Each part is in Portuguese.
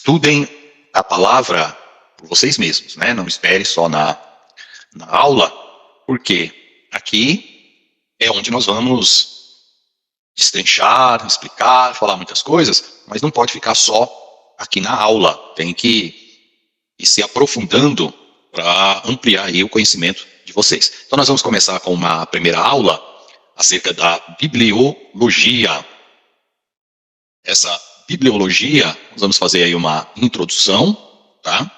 estudem a palavra por vocês mesmos, né? Não espere só na aula, porque aqui é onde nós vamos destrinchar, explicar, falar muitas coisas, mas não pode ficar só aqui na aula. Tem que ir se aprofundando para ampliar aí o conhecimento de vocês. Então nós vamos começar com uma primeira aula acerca da bibliologia. Essa bibliologia, nós vamos fazer aí uma introdução, tá?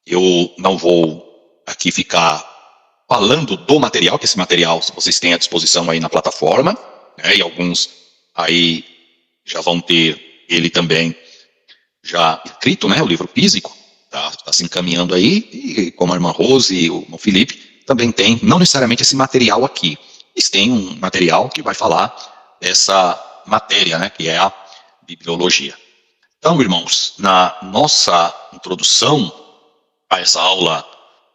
Eu não vou aqui ficar falando do material, que esse material vocês têm à disposição aí na plataforma, né? E alguns aí já vão ter ele também já escrito, né? O livro físico, tá se encaminhando aí, e como a irmã Rose e o irmão Felipe também tem, não necessariamente esse material aqui, eles têm um material que vai falar dessa matéria, né? Que é a bibliologia. Então, irmãos, na nossa introdução a essa aula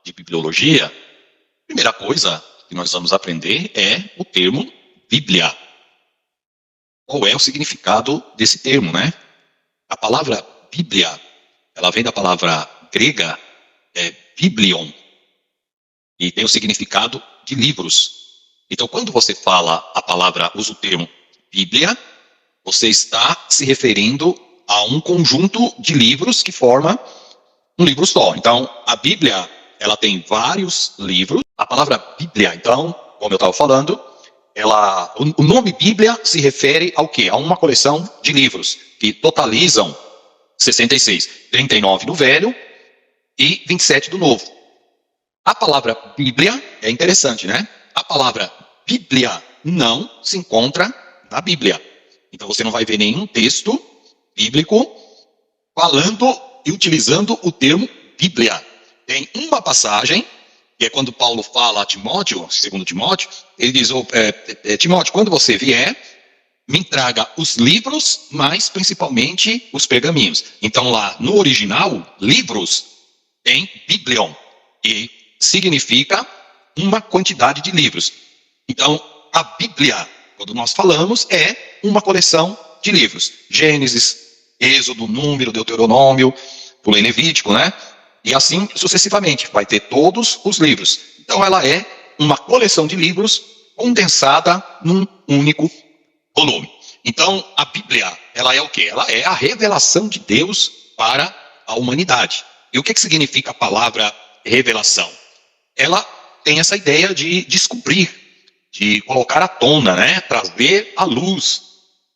de bibliologia, a primeira coisa que nós vamos aprender é o termo Bíblia. Qual é o significado desse termo, né? A palavra Bíblia, ela vem da palavra grega biblion, e tem o significado de livros. Então, quando você fala a palavra, usa o termo Bíblia, você está se referindo a um conjunto de livros que forma um livro só. Então, a Bíblia, ela tem vários livros. A palavra Bíblia, então, como eu estava falando, o nome Bíblia se refere ao quê? A uma coleção de livros que totalizam 66, 39 do Velho e 27 do Novo. A palavra Bíblia é interessante, né? A palavra Bíblia não se encontra na Bíblia. Então você não vai ver nenhum texto bíblico falando e utilizando o termo Bíblia. Tem uma passagem, que é quando Paulo fala a Timóteo, segundo Timóteo, ele diz, Timóteo, quando você vier, me traga os livros, mas principalmente os pergaminhos. Então lá no original, livros, tem Biblion, e significa uma quantidade de livros. Então a Bíblia, quando nós falamos, é uma coleção de livros. Gênesis, Êxodo, Número, Deuteronômio, pulei Levítico, né? E assim sucessivamente, vai ter todos os livros. Então ela é uma coleção de livros condensada num único volume. Então a Bíblia, ela é o quê? Ela é a revelação de Deus para a humanidade. E o que significa a palavra revelação? Ela tem essa ideia de descobrir, de colocar à tona, né? Trazer à luz.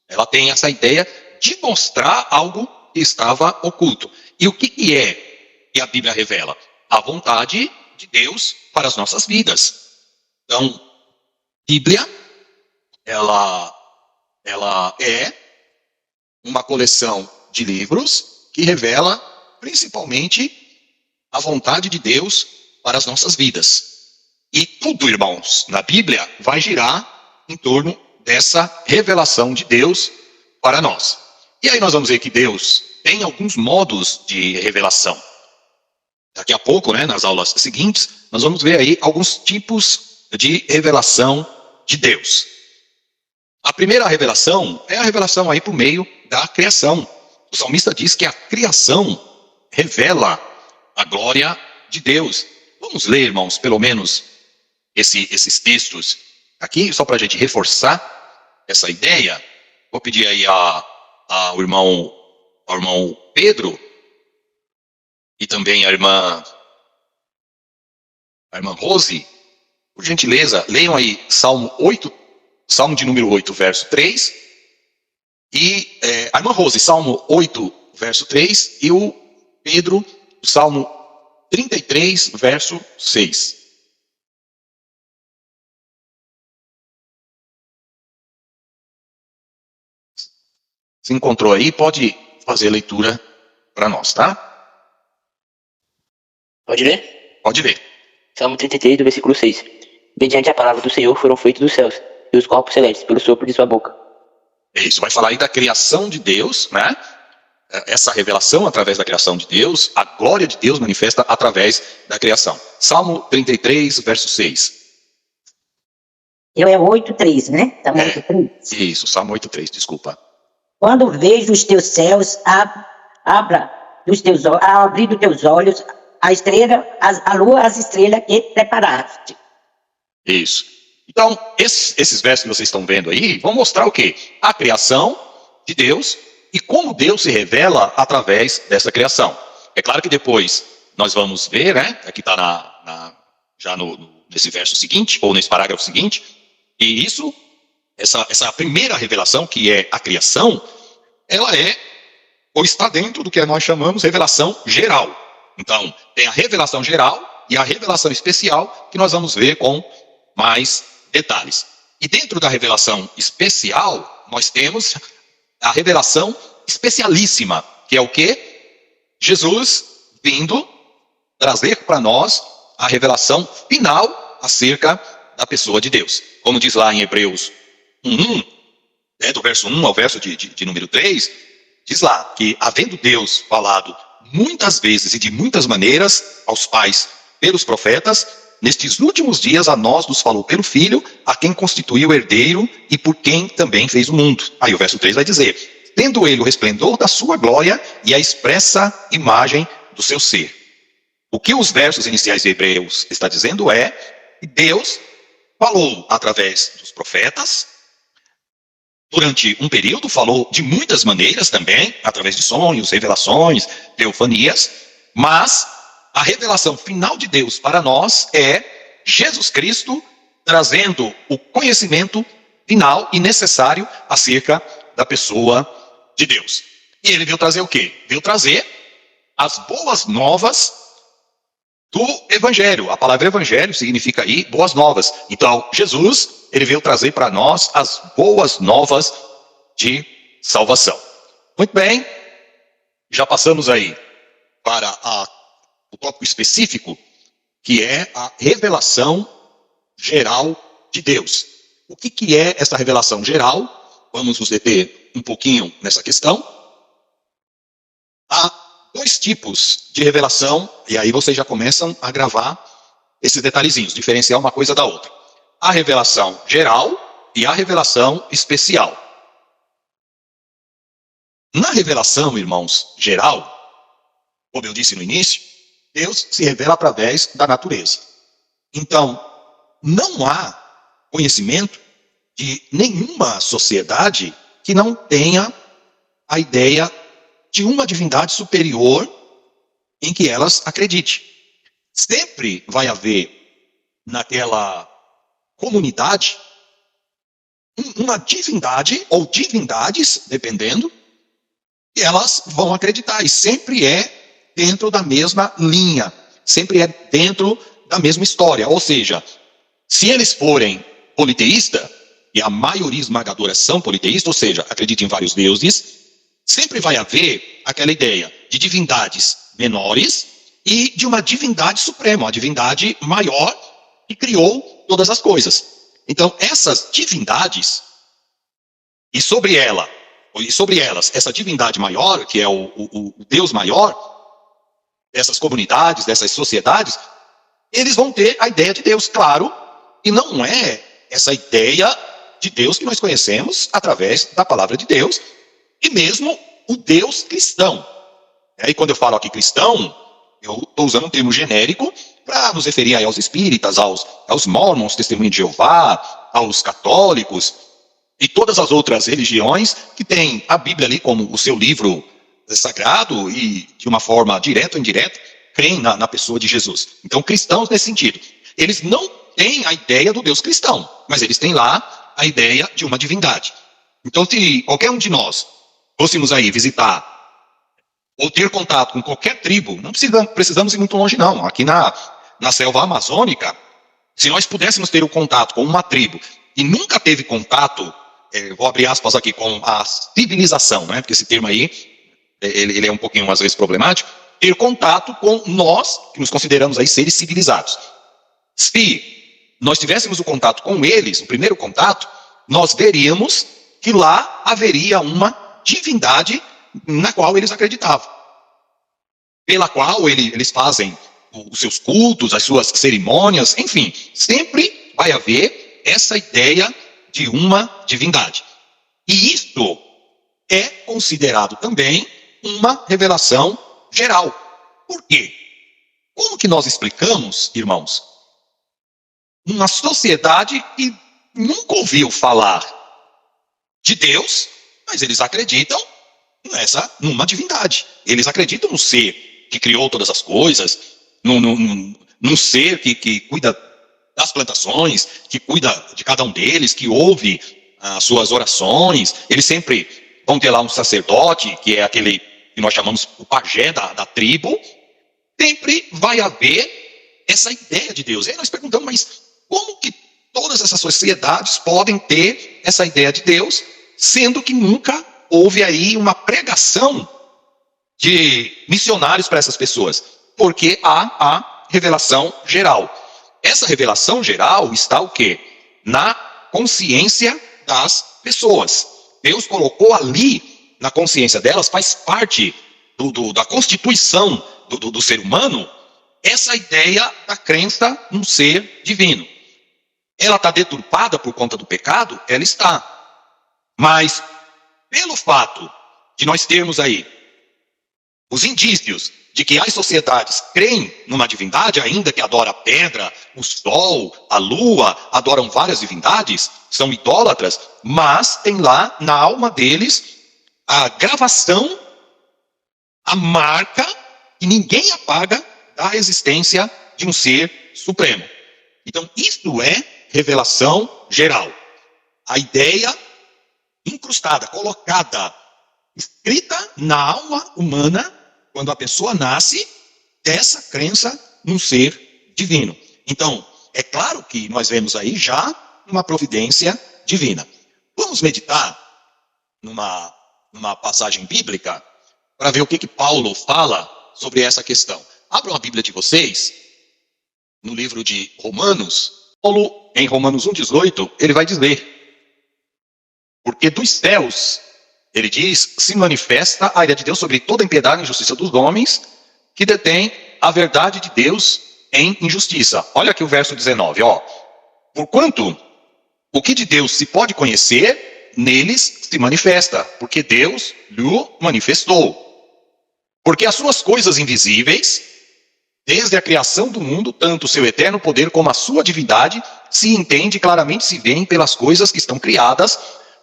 Ela tem essa ideia de mostrar algo que estava oculto. E o que é que a Bíblia revela? A vontade de Deus para as nossas vidas. Então, Bíblia, ela é uma coleção de livros que revela principalmente a vontade de Deus para as nossas vidas. E tudo, irmãos, na Bíblia vai girar em torno dessa revelação de Deus para nós. E aí nós vamos ver que Deus tem alguns modos de revelação. Daqui a pouco, né, nas aulas seguintes, nós vamos ver aí alguns tipos de revelação de Deus. A primeira revelação é a revelação aí por meio da criação. O salmista diz que a criação revela a glória de Deus. Vamos ler, irmãos, pelo menos esses textos aqui, só para a gente reforçar essa ideia. Vou pedir aí ao irmão Pedro e também a irmã Rose, por gentileza, leiam aí Salmo de número 8, verso 3, e a irmã Rose, Salmo 8, verso 3, e o Pedro, Salmo 33, verso 6. Se encontrou aí, pode fazer a leitura para nós, tá? Pode ler? Pode ler. Salmo 33, do versículo 6. Mediante a palavra do Senhor foram feitos os céus, e os corpos celestes, pelo sopro de sua boca. É isso, vai falar aí da criação de Deus, né? Essa revelação através da criação de Deus, a glória de Deus manifesta através da criação. Salmo 33, verso 6. Eu é 8:3, né? Salmo 8:3. Isso, Salmo 8:3, desculpa. Quando vejo os teus céus, abra dos teus olhos, ao abrir dos teus olhos, a estrela, a lua, as estrelas que preparaste. Isso. Então, esses versos que vocês estão vendo aí vão mostrar o quê? A criação de Deus e como Deus se revela através dessa criação. É claro que depois nós vamos ver, né? Aqui está já nesse verso seguinte, ou nesse parágrafo seguinte, e essa primeira revelação, que é a criação, ela é, ou está dentro do que nós chamamos revelação geral. Então, tem a revelação geral e a revelação especial, que nós vamos ver com mais detalhes. E dentro da revelação especial, nós temos a revelação especialíssima, que é o quê? Jesus vindo trazer para nós a revelação final acerca da pessoa de Deus. Como diz lá em Hebreus 1:1, né, do verso 1 ao verso de número 3, diz lá que, havendo Deus falado muitas vezes e de muitas maneiras aos pais pelos profetas, nestes últimos dias a nós nos falou pelo Filho, a quem constituiu herdeiro e por quem também fez o mundo. Aí o verso 3 vai dizer: tendo ele o resplendor da sua glória e a expressa imagem do seu ser. O que os versos iniciais de Hebreus está dizendo é que Deus falou através dos profetas, durante um período falou de muitas maneiras também, através de sonhos, revelações, teofanias, mas a revelação final de Deus para nós é Jesus Cristo trazendo o conhecimento final e necessário acerca da pessoa de Deus. E ele veio trazer o quê? Veio trazer as boas novas do Evangelho. A palavra Evangelho significa aí boas novas. Então, Jesus, ele veio trazer para nós as boas novas de salvação. Muito bem, já passamos aí para o tópico específico, que é a revelação geral de Deus. O que é essa revelação geral? Vamos nos deter um pouquinho nessa questão. Há dois tipos de revelação, e aí vocês já começam a gravar esses detalhezinhos, diferenciar uma coisa da outra. A revelação geral e a revelação especial. Na revelação, irmãos, geral, como eu disse no início, Deus se revela através da natureza. Então, não há conhecimento de nenhuma sociedade que não tenha a ideia de uma divindade superior em que elas acreditem. Sempre vai haver naquela comunidade uma divindade ou divindades, dependendo, e elas vão acreditar. E sempre é dentro da mesma linha, sempre é dentro da mesma história. Ou seja, se eles forem politeístas, e a maioria esmagadora são politeístas, ou seja, acreditam em vários deuses, sempre vai haver aquela ideia de divindades menores e de uma divindade suprema, uma divindade maior que criou todas as coisas. Então, essas divindades, e sobre elas, essa divindade maior, que é o Deus maior, dessas comunidades, dessas sociedades, eles vão ter a ideia de Deus, claro, e não é essa ideia de Deus que nós conhecemos através da palavra de Deus, e mesmo o Deus cristão. E quando eu falo aqui cristão, eu estou usando um termo genérico para nos referir aí aos espíritas, aos mormons, testemunho de Jeová, aos católicos e todas as outras religiões que têm a Bíblia ali como o seu livro sagrado e, de uma forma direta ou indireta, creem na pessoa de Jesus. Então, cristãos nesse sentido. Eles não têm a ideia do Deus cristão, mas eles têm lá a ideia de uma divindade. Então, se qualquer um de nós fôssemos aí visitar ou ter contato com qualquer tribo, não precisamos ir muito longe não. Aqui na selva amazônica, se nós pudéssemos ter o contato com uma tribo e nunca teve contato, vou abrir aspas aqui, com a civilização, né? Porque esse termo aí, ele é um pouquinho às vezes problemático, ter contato com nós, que nos consideramos aí seres civilizados. Se nós tivéssemos o contato com eles, o primeiro contato, nós veríamos que lá haveria uma divindade na qual eles acreditavam, pela qual eles fazem os seus cultos, as suas cerimônias, enfim, sempre vai haver essa ideia de uma divindade. E isto é considerado também uma revelação geral. Por quê? Como que nós explicamos, irmãos, uma sociedade que nunca ouviu falar de Deus, mas eles acreditam numa divindade. Eles acreditam no ser que criou todas as coisas, num ser que cuida das plantações, que cuida de cada um deles, que ouve as suas orações. Eles sempre vão ter lá um sacerdote, que é aquele que nós chamamos o pajé da tribo. Sempre vai haver essa ideia de Deus. E aí nós perguntamos, mas como que todas essas sociedades podem ter essa ideia de Deus, sendo que nunca houve aí uma pregação de missionários para essas pessoas? Porque há a revelação geral. Essa revelação geral está o quê? Na consciência das pessoas. Deus colocou ali, na consciência delas, faz parte da constituição do ser humano, essa ideia da crença num ser divino. Ela está deturpada por conta do pecado? Ela está. Mas, pelo fato de nós termos aí os indícios de que as sociedades creem numa divindade, ainda que adora a pedra, o sol, a lua, adoram várias divindades, são idólatras, mas tem lá na alma deles a gravação, a marca, que ninguém apaga, da existência de um ser supremo. Então, isso é revelação geral. A ideia incrustada, colocada, escrita na alma humana, quando a pessoa nasce, dessa crença num ser divino. Então, é claro que nós vemos aí já uma providência divina. Vamos meditar numa passagem bíblica para ver o que Paulo fala sobre essa questão. Abram a Bíblia de vocês, no livro de Romanos. Paulo, em Romanos 1,18, ele vai dizer: porque dos céus, ele diz, se manifesta a ira de Deus sobre toda a impiedade e injustiça dos homens, que detém a verdade de Deus em injustiça. Olha aqui o verso 19, ó. Porquanto o que de Deus se pode conhecer, neles se manifesta, porque Deus lhe manifestou. Porque as suas coisas invisíveis, desde a criação do mundo, tanto o seu eterno poder como a sua divindade, se entende claramente, se veem pelas coisas que estão criadas,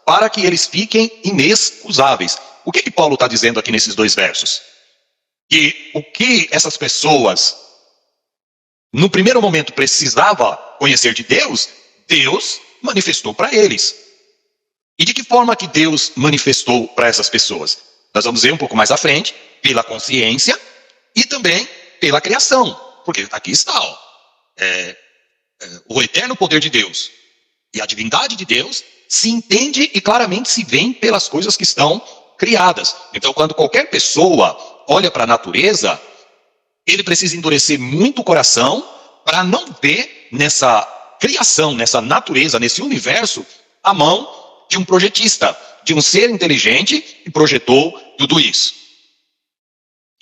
para que eles fiquem inexcusáveis. O que Paulo está dizendo aqui nesses dois versos? Que o que essas pessoas, no primeiro momento, precisavam conhecer de Deus, Deus manifestou para eles. E de que forma que Deus manifestou para essas pessoas? Nós vamos ver um pouco mais à frente, pela consciência e também pela criação. Porque aqui está, ó, o eterno poder de Deus e a divindade de Deus se entende e claramente se vêem pelas coisas que estão criadas. Então, quando qualquer pessoa olha para a natureza, ele precisa endurecer muito o coração para não ver nessa criação, nessa natureza, nesse universo, a mão de um projetista, de um ser inteligente que projetou tudo isso.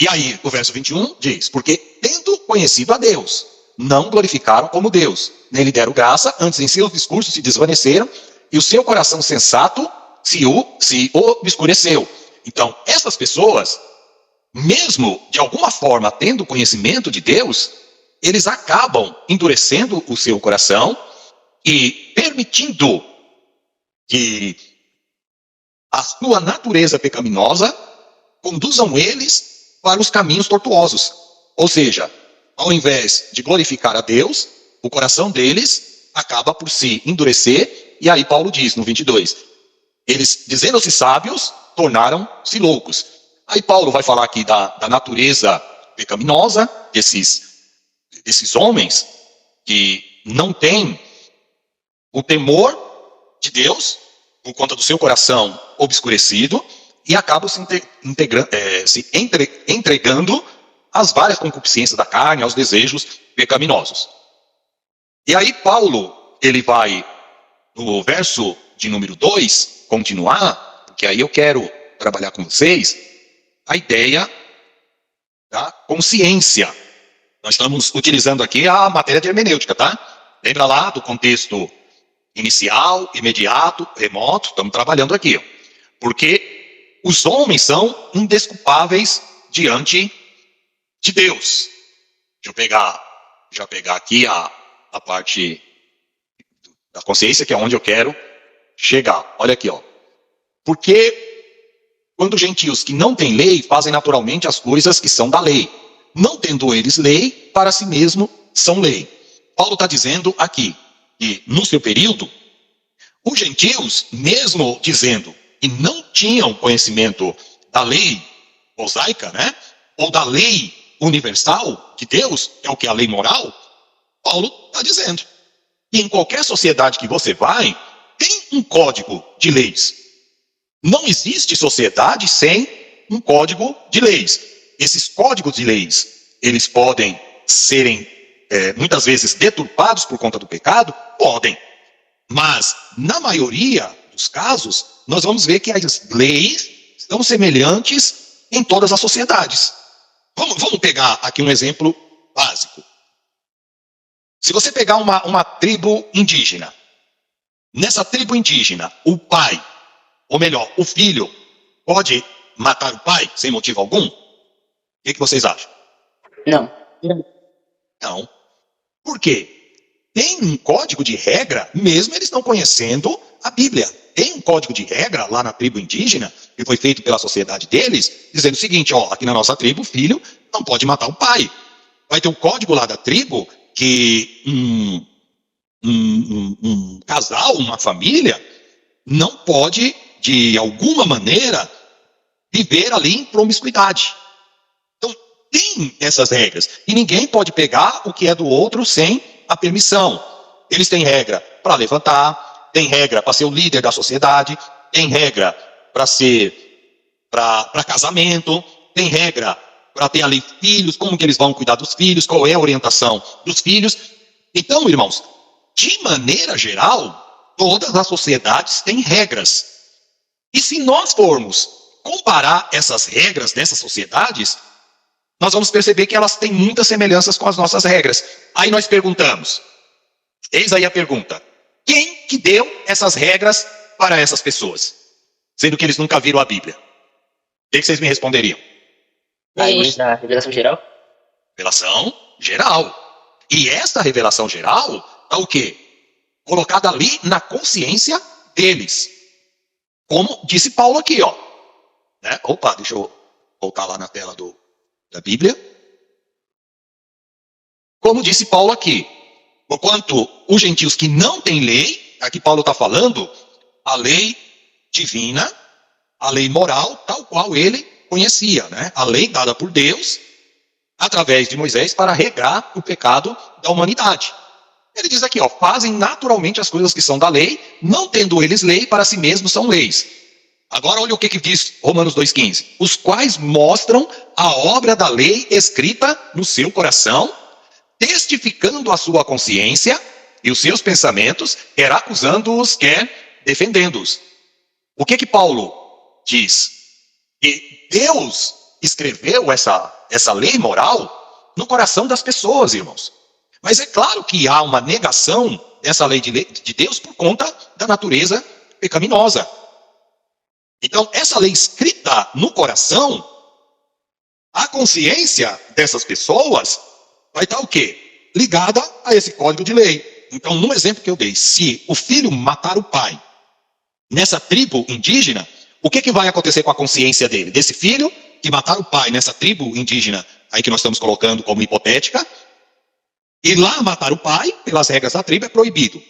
E aí, o verso 21 diz: porque tendo conhecido a Deus, não glorificaram como Deus, nem lhe deram graça, antes em seus discursos se desvaneceram, e o seu coração sensato se obscureceu. Então, essas pessoas, mesmo de alguma forma tendo conhecimento de Deus, eles acabam endurecendo o seu coração e permitindo que a sua natureza pecaminosa conduzam eles para os caminhos tortuosos. Ou seja, ao invés de glorificar a Deus, o coração deles acaba por se endurecer. E aí Paulo diz no 22, eles, dizendo-se sábios, tornaram-se loucos. Aí Paulo vai falar aqui da natureza pecaminosa desses homens que não têm o temor de Deus por conta do seu coração obscurecido e acabam se entregando às várias concupiscências da carne, aos desejos pecaminosos. E aí Paulo, ele vai no verso de número 2, continuar, porque aí eu quero trabalhar com vocês a ideia da consciência. Nós estamos utilizando aqui a matéria de hermenêutica, tá? Lembra lá do contexto inicial, imediato, remoto? Estamos trabalhando aqui. Porque os homens são indesculpáveis diante de Deus. Deixa eu pegar aqui a parte da consciência, que é onde eu quero chegar. Olha aqui, ó. Porque quando gentios que não têm lei fazem naturalmente as coisas que são da lei, não tendo eles lei, para si mesmo são lei. Paulo está dizendo aqui que no seu período, os gentios, mesmo dizendo que não tinham conhecimento da lei mosaica, né, ou da lei universal de Deus, que é o que é a lei moral, Paulo está dizendo que em qualquer sociedade que você vai, tem um código de leis. Não existe sociedade sem um código de leis. Esses códigos de leis, eles podem serem, muitas vezes, deturpados por conta do pecado? Podem. Mas, na maioria dos casos, nós vamos ver que as leis são semelhantes em todas as sociedades. Vamos pegar aqui um exemplo básico. Se você pegar uma tribo indígena, nessa tribo indígena, o pai, ou melhor, o filho, pode matar o pai sem motivo algum? O que vocês acham? Não. Não. Por quê? Tem um código de regra, mesmo eles não conhecendo a Bíblia. Tem um código de regra lá na tribo indígena, que foi feito pela sociedade deles, dizendo o seguinte, ó, aqui na nossa tribo, o filho não pode matar o pai. Vai ter um código lá da tribo que um casal, uma família, não pode, de alguma maneira, viver ali em promiscuidade. Então, tem essas regras. E ninguém pode pegar o que é do outro sem a permissão. Eles têm regra para levantar, tem regra para ser o líder da sociedade, tem regra para casamento, tem regra para ter ali filhos, como que eles vão cuidar dos filhos, qual é a orientação dos filhos. Então, irmãos, de maneira geral, todas as sociedades têm regras. E se nós formos comparar essas regras dessas sociedades, nós vamos perceber que elas têm muitas semelhanças com as nossas regras. Aí nós perguntamos, eis aí a pergunta, quem que deu essas regras para essas pessoas? Sendo que eles nunca viram a Bíblia. O que vocês me responderiam? Aí na revelação geral? Revelação geral. E essa revelação geral está o quê? Colocada ali na consciência deles. Como disse Paulo aqui, ó. Né? Opa, deixa eu voltar lá na tela da Bíblia. Como disse Paulo aqui, porquanto os gentios que não têm lei, aqui Paulo está falando, a lei divina, a lei moral, tal qual ele conhecia, né? A lei dada por Deus, através de Moisés, para regrar o pecado da humanidade. Ele diz aqui, ó, fazem naturalmente as coisas que são da lei, não tendo eles lei, para si mesmos são leis. Agora olha o que diz Romanos 2,15. Os quais mostram a obra da lei escrita no seu coração, testificando a sua consciência e os seus pensamentos, quer acusando-os, quer defendendo-os. O que Paulo diz? Que Deus escreveu essa lei moral no coração das pessoas, irmãos. Mas é claro que há uma negação dessa lei de Deus por conta da natureza pecaminosa. Então, essa lei escrita no coração, a consciência dessas pessoas vai estar o quê? Ligada a esse código de lei. Então, no exemplo que eu dei, se o filho matar o pai nessa tribo indígena, o que vai acontecer com a consciência dele? Desse filho que matar o pai nessa tribo indígena, aí que nós estamos colocando como hipotética, e lá matar o pai, pelas regras da tribo, é proibido.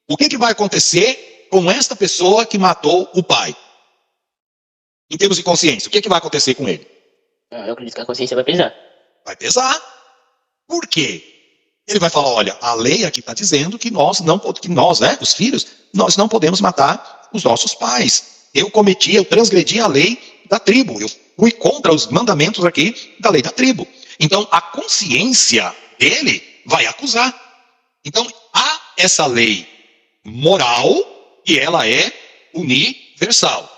O que vai acontecer com esta pessoa que matou o pai? Em termos de consciência, o que vai acontecer com ele? Eu acredito que a consciência vai pesar. Vai pesar. Por quê? Ele vai falar, olha, a lei aqui está dizendo que nós, né, os filhos, nós não podemos matar os nossos pais. Eu transgredi a lei da tribo. Eu fui contra os mandamentos aqui da lei da tribo. Então, a consciência dele vai acusar. Então, há essa lei moral e ela é universal.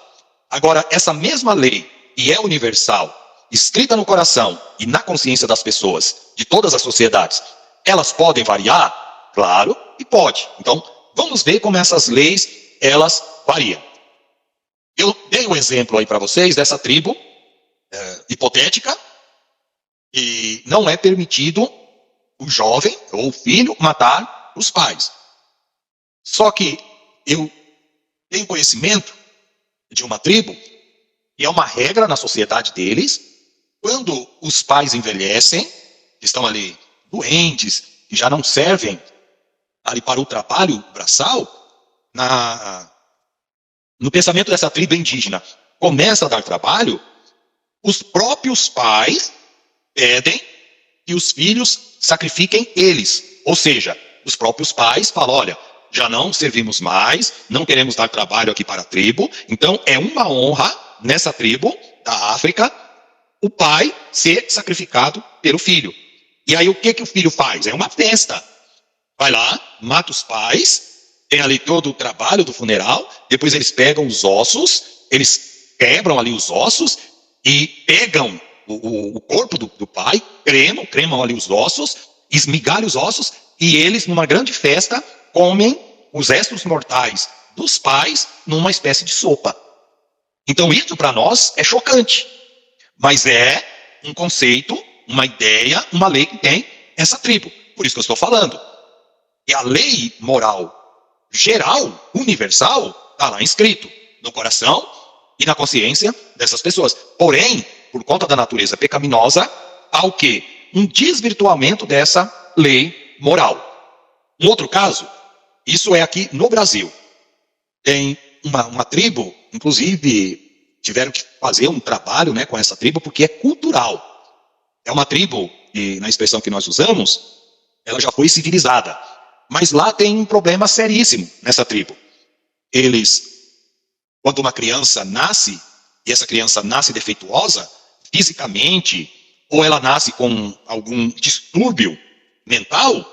Agora, essa mesma lei, que é universal, escrita no coração e na consciência das pessoas, de todas as sociedades, elas podem variar? Claro, e pode. Então, vamos ver como essas leis, elas variam. Eu dei um exemplo aí para vocês dessa tribo hipotética, E não é permitido o jovem ou o filho matar os pais. Só que eu tenho conhecimento de uma tribo, e é uma regra na sociedade deles, quando os pais envelhecem, estão ali doentes, e já não servem ali para o trabalho braçal, no pensamento dessa tribo indígena, começa a dar trabalho, os próprios pais pedem que os filhos sacrifiquem eles. Ou seja, os próprios pais falam, olha, já não servimos mais, não queremos dar trabalho aqui para a tribo, então é uma honra nessa tribo da África o pai ser sacrificado pelo filho. E aí o que o filho faz? É uma festa. Vai lá, mata os pais, tem ali todo o trabalho do funeral, depois eles pegam os ossos, eles quebram ali os ossos e pegam o corpo do pai, cremam ali os ossos, esmigalham os ossos e eles, numa grande festa, comem os restos mortais dos pais numa espécie de sopa. Então isso para nós é chocante, mas é um conceito, uma ideia, uma lei que tem essa tribo. Por isso que eu estou falando. E a lei moral geral, universal, está lá escrito no coração e na consciência dessas pessoas. Porém, por conta da natureza pecaminosa, há o quê? Um desvirtuamento dessa lei moral. Um outro caso, isso é aqui no Brasil. Tem uma tribo, inclusive tiveram que fazer um trabalho, né, com essa tribo, porque é cultural. É uma tribo, e na expressão que nós usamos, ela já foi civilizada. Mas lá tem um problema seríssimo nessa tribo. Eles, quando uma criança nasce, e essa criança nasce defeituosa, fisicamente, ou ela nasce com algum distúrbio mental,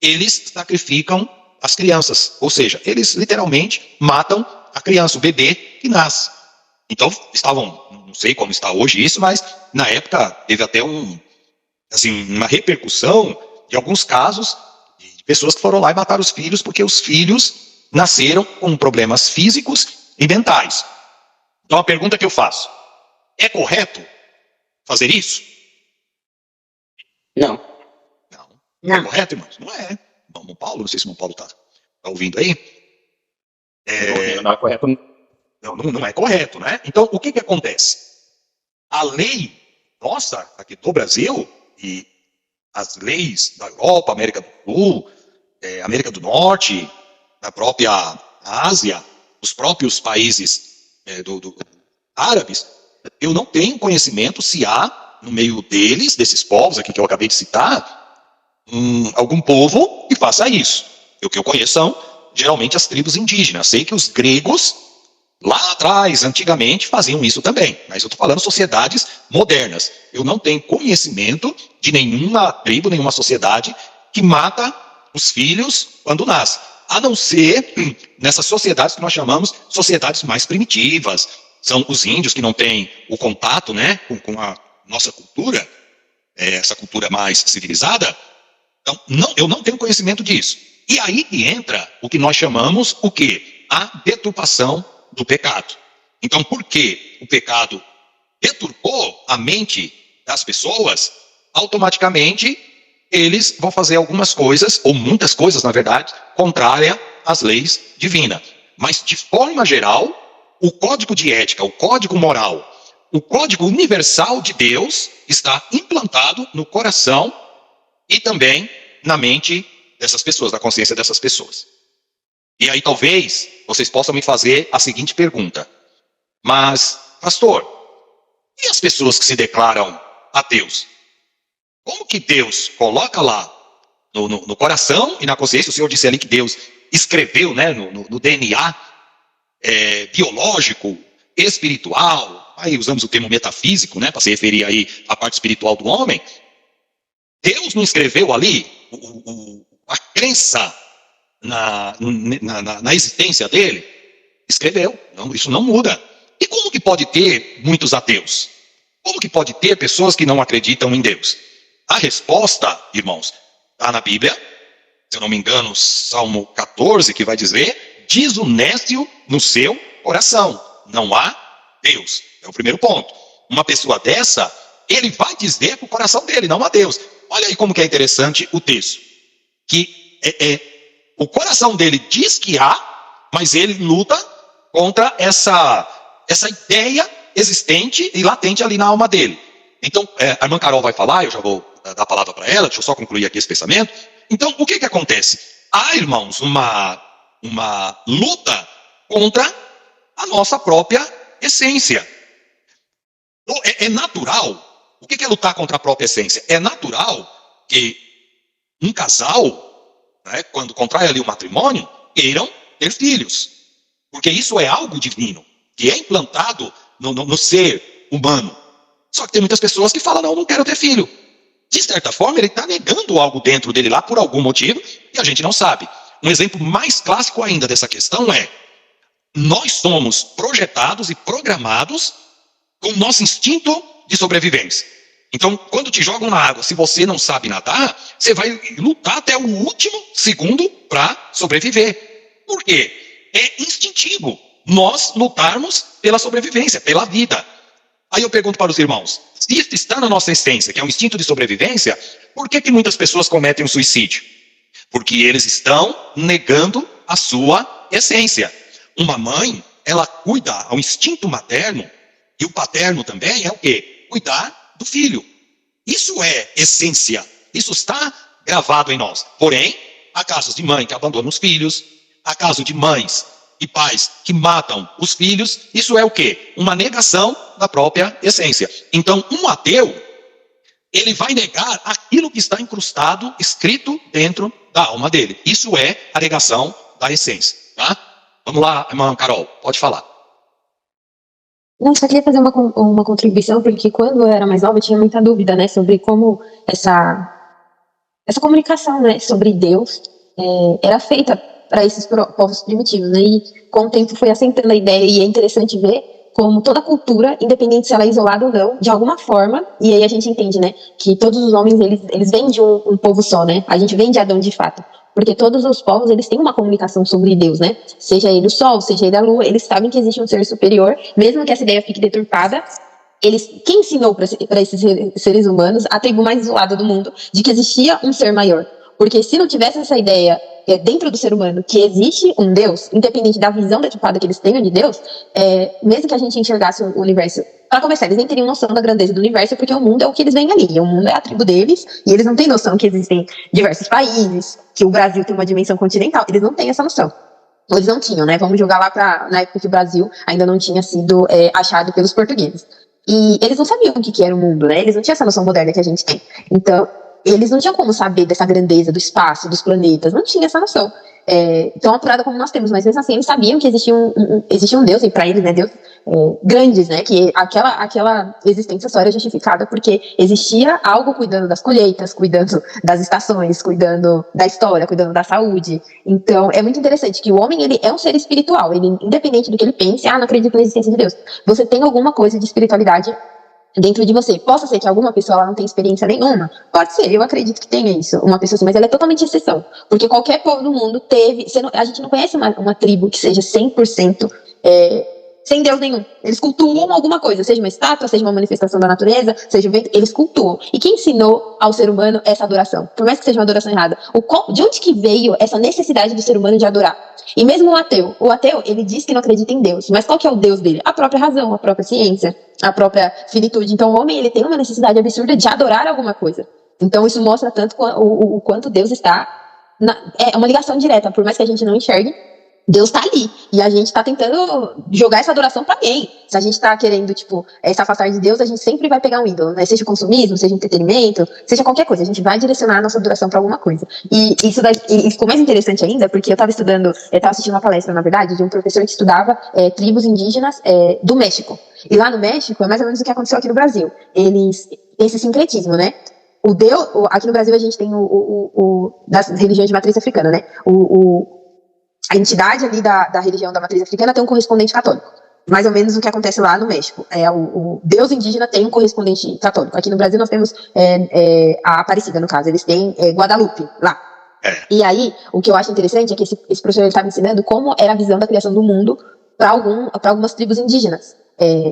eles sacrificam as crianças. Ou seja, eles literalmente matam a criança, o bebê que nasce. Então, não sei como está hoje isso, mas na época teve até uma repercussão de alguns casos de pessoas que foram lá e mataram os filhos porque os filhos nasceram com problemas físicos e mentais. Então, a pergunta que eu faço, é correto fazer isso? Não. Não é correto, irmãos? Não é. Irmão Paulo, não sei se o irmão Paulo está ouvindo aí. Não é correto. Não é correto, né? Então, o que acontece? A lei nossa, aqui do Brasil, e as leis da Europa, América do Sul, América do Norte, da própria Ásia, os próprios países árabes, eu não tenho conhecimento se há, no meio deles, desses povos aqui que eu acabei de citar, algum povo que faça isso. O que eu conheço são, geralmente, as tribos indígenas. Sei que os gregos, lá atrás, antigamente, faziam isso também. Mas eu estou falando sociedades modernas. Eu não tenho conhecimento de nenhuma tribo, nenhuma sociedade que mata os filhos quando nascem. A não ser nessas sociedades que nós chamamos sociedades mais primitivas. São os índios que não têm o contato, né, com a nossa cultura, essa cultura mais civilizada. Então, eu não tenho conhecimento disso. E aí que entra o que nós chamamos o quê? A deturpação do pecado. Então, porque o pecado deturpou a mente das pessoas, automaticamente eles vão fazer algumas coisas, ou muitas coisas, na verdade, contrária às leis divinas. Mas, de forma geral, o código de ética, o código moral, o código universal de Deus está implantado no coração e também na mente dessas pessoas, na consciência dessas pessoas. E aí talvez vocês possam me fazer a seguinte pergunta. Mas, pastor, e as pessoas que se declaram ateus? Como que Deus coloca lá no coração e na consciência? O Senhor disse ali que Deus escreveu, né, no DNA biológico, espiritual. Aí usamos o termo metafísico, né, para se referir aí à parte espiritual do homem. Deus não escreveu ali a crença na existência dele? Escreveu. Não, isso não muda. E como que pode ter muitos ateus? Como que pode ter pessoas que não acreditam em Deus? A resposta, irmãos, está na Bíblia. Se eu não me engano, Salmo 14, que vai dizer: diz o nécio no seu coração, não há Deus. É o primeiro ponto. Uma pessoa dessa, ele vai dizer para o coração dele, não a Deus. Olha aí como que é interessante o texto. Que o coração dele diz que há, mas ele luta contra essa ideia existente e latente ali na alma dele. Então, a irmã Carol vai falar, eu já vou dar a palavra para ela, deixa eu só concluir aqui esse pensamento. Então, o que acontece? Há, irmãos, uma luta contra a nossa própria essência. É natural. O que é lutar contra a própria essência? É natural que um casal, né, quando contrai ali o matrimônio, queiram ter filhos. Porque isso é algo divino, que é implantado no ser humano. Só que tem muitas pessoas que falam, não quero ter filho. De certa forma, ele está negando algo dentro dele lá por algum motivo e a gente não sabe. Um exemplo mais clássico ainda dessa questão é: nós somos projetados e programados com o nosso instinto de sobrevivência. Então, quando te jogam na água, se você não sabe nadar, você vai lutar até o último segundo para sobreviver. Por quê? É instintivo nós lutarmos pela sobrevivência, pela vida. Aí eu pergunto para os irmãos, se isso está na nossa essência, que é um instinto de sobrevivência, por que muitas pessoas cometem um suicídio? Porque eles estão negando a sua essência. Uma mãe, ela cuida ao instinto materno, e o paterno também é o quê? Cuidar do filho. Isso é essência. Isso está gravado em nós. Porém, há casos de mãe que abandonam os filhos, há casos de mães e pais que matam os filhos. Isso é o quê? Uma negação da própria essência. Então, um ateu, ele vai negar aquilo que está incrustado, escrito dentro da alma dele. Isso é a negação da essência. Tá? Vamos lá, irmã Carol, pode falar. Não, só queria fazer uma contribuição, porque quando eu era mais nova eu tinha muita dúvida, né, sobre como essa comunicação, né, sobre Deus era feita para esses povos primitivos, né, e com o tempo foi assentando a ideia, e é interessante ver como toda cultura, independente se ela é isolada ou não, de alguma forma, e aí a gente entende, né, que todos os homens, eles vêm de um povo só, né, a gente vem de Adão de fato, porque todos os povos, eles têm uma comunicação sobre Deus, né, seja ele o sol, seja ele a lua, eles sabem que existe um ser superior, mesmo que essa ideia fique deturpada. Quem ensinou para esses seres humanos, a tribo mais isolada do mundo, de que existia um ser maior? Porque se não tivesse essa ideia dentro do ser humano, que existe um Deus, independente da visão deturpada que eles tenham de Deus, mesmo que a gente enxergasse o universo, para começar, eles nem teriam noção da grandeza do universo, porque o mundo é o que eles veem ali, e o mundo é a tribo deles, e eles não têm noção que existem diversos países, que o Brasil tem uma dimensão continental, eles não têm essa noção. Eles não tinham, né? Vamos jogar lá na época que o Brasil ainda não tinha sido achado pelos portugueses. E eles não sabiam o que era o mundo, né? Eles não tinham essa noção moderna que a gente tem. Então, eles não tinham como saber dessa grandeza do espaço, dos planetas, não tinha essa noção. Tão apurada como nós temos, mas mesmo assim eles sabiam que existia um Deus, e para eles, né, Deus grandes, né, que aquela existência só era justificada porque existia algo cuidando das colheitas, cuidando das estações, cuidando da história, cuidando da saúde. Então é muito interessante que o homem, ele é um ser espiritual, ele, independente do que ele pense, não acredito na existência de Deus, você tem alguma coisa de espiritualidade dentro de você. Possa ser que alguma pessoa ela não tenha experiência nenhuma, pode ser, eu acredito que tenha isso, uma pessoa assim, mas ela é totalmente exceção, porque qualquer povo do mundo teve, a gente não conhece uma tribo que seja 100% sem Deus nenhum. Eles cultuam alguma coisa, seja uma estátua, seja uma manifestação da natureza, seja o vento, eles cultuam. E quem ensinou ao ser humano essa adoração? Por mais que seja uma adoração errada, de onde que veio essa necessidade do ser humano de adorar? E mesmo o ateu, ele diz que não acredita em Deus, mas qual que é o Deus dele? A própria razão, a própria ciência, a própria finitude. Então o homem, ele tem uma necessidade absurda de adorar alguma coisa. Então isso mostra tanto o quanto Deus está... É uma ligação direta, por mais que a gente não enxergue, Deus tá ali, e a gente tá tentando jogar essa adoração pra alguém. Se a gente tá querendo, se afastar de Deus, a gente sempre vai pegar um ídolo, né? Seja consumismo, seja entretenimento, seja qualquer coisa, a gente vai direcionar a nossa adoração pra alguma coisa. E isso ficou mais interessante ainda, porque eu tava assistindo uma palestra, na verdade, de um professor que estudava tribos indígenas do México. E lá no México, é mais ou menos o que aconteceu aqui no Brasil. Eles têm esse sincretismo, né? Aqui no Brasil a gente tem das religiões de matriz africana, né? A entidade ali da religião da matriz africana tem um correspondente católico. Mais ou menos o que acontece lá no México. O Deus indígena tem um correspondente católico. Aqui no Brasil nós temos a Aparecida, no caso. Eles têm Guadalupe lá. E aí, o que eu acho interessante é que esse professor estava ensinando como era a visão da criação do mundo para algumas tribos indígenas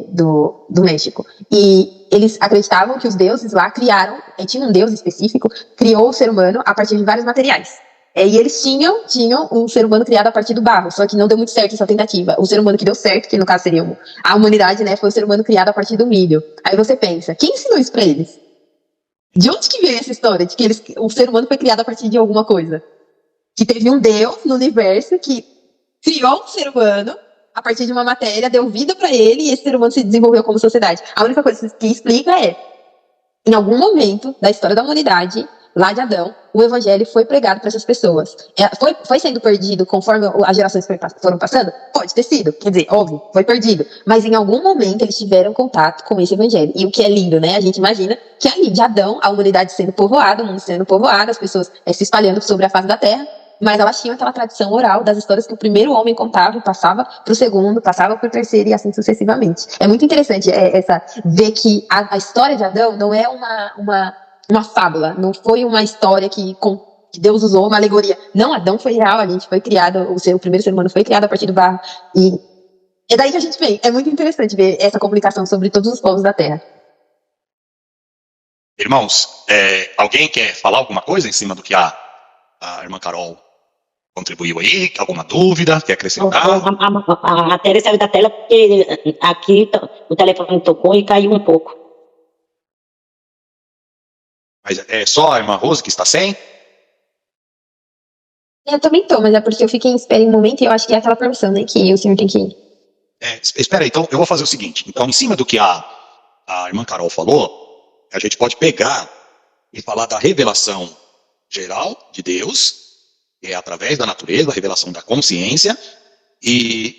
do México. E eles acreditavam que os deuses lá criaram, tinha um deus específico, criou o ser humano a partir de vários materiais. E eles tinham um ser humano criado a partir do barro, só que não deu muito certo essa tentativa. O ser humano que deu certo, que no caso seria a humanidade, né, foi o ser humano criado a partir do milho. Aí você pensa, quem ensinou isso pra eles? De onde que veio essa história de que o ser humano foi criado a partir de alguma coisa? Que teve um deus no universo que criou um ser humano a partir de uma matéria, deu vida pra ele e esse ser humano se desenvolveu como sociedade. A única coisa que explica é, em algum momento da história da humanidade, lá de Adão, o evangelho foi pregado para essas pessoas. Foi sendo perdido conforme as gerações foram passando? Pode ter sido, quer dizer, óbvio, foi perdido. Mas em algum momento eles tiveram contato com esse evangelho. E o que é lindo, né? A gente imagina que ali de Adão, a humanidade sendo povoada, o mundo sendo povoado, as pessoas se espalhando sobre a face da terra, mas elas tinham aquela tradição oral das histórias que o primeiro homem contava e passava para o segundo, passava para o terceiro e assim sucessivamente. É muito interessante ver que a história de Adão não é uma fábula, não foi uma história que Deus usou, uma alegoria. Não, Adão foi real, a gente foi criado, o primeiro ser humano foi criado a partir do barro. E é daí que a gente vem. É muito interessante ver essa comunicação sobre todos os povos da Terra. Irmãos, alguém quer falar alguma coisa em cima do que a irmã Carol contribuiu aí? Alguma dúvida? Quer acrescentar? A matéria saiu da tela porque aqui o telefone tocou e caiu um pouco. Mas é só a irmã Rose que está sem? Eu também tô, mas é porque eu fiquei em espera em um momento e eu acho que é aquela permissão, né, que o senhor tem que ir. Espera aí, então eu vou fazer o seguinte. Então, em cima do que a irmã Carol falou, a gente pode pegar e falar da revelação geral de Deus, que é através da natureza, a revelação da consciência, e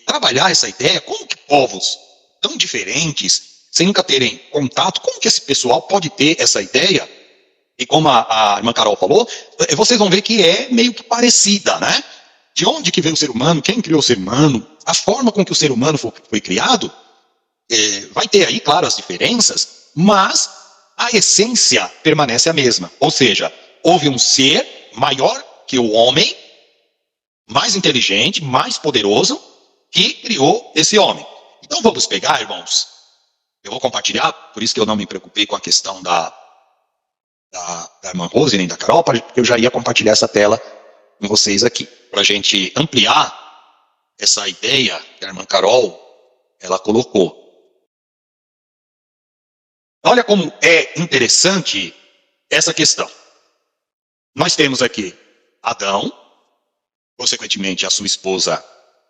trabalhar essa ideia, como que povos tão diferentes, sem nunca terem contato, como que esse pessoal pode ter essa ideia? E como a irmã Carol falou, vocês vão ver que é meio que parecida, né? De onde que veio o ser humano, quem criou o ser humano, a forma com que o ser humano foi criado, vai ter aí, claro, as diferenças, mas a essência permanece a mesma. Ou seja, houve um ser maior que o homem, mais inteligente, mais poderoso, que criou esse homem. Então vamos pegar, irmãos, eu vou compartilhar, por isso que eu não me preocupei com a questão da irmã Rose nem da Carol, porque eu já ia compartilhar essa tela com vocês aqui, para a gente ampliar essa ideia que a irmã Carol ela colocou. Olha como é interessante essa questão. Nós temos aqui Adão, consequentemente a sua esposa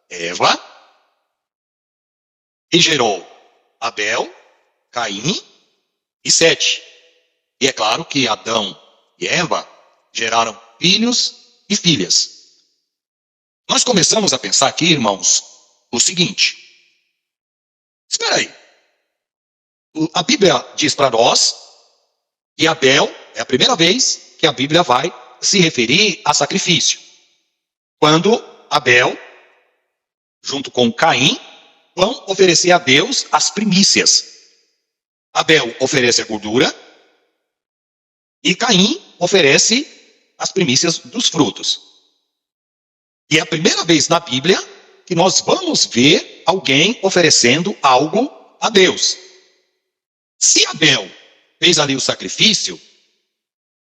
Eva, e gerou Abel, Caim e Sete. E é claro que Adão e Eva geraram filhos e filhas. Nós começamos a pensar aqui, irmãos, o seguinte. Espera aí. A Bíblia diz para nós que Abel é a primeira vez que a Bíblia vai se referir a sacrifício. Quando Abel, junto com Caim, vão oferecer a Deus as primícias. Abel oferece a gordura e Caim oferece as primícias dos frutos. E é a primeira vez na Bíblia que nós vamos ver alguém oferecendo algo a Deus. Se Abel fez ali o sacrifício,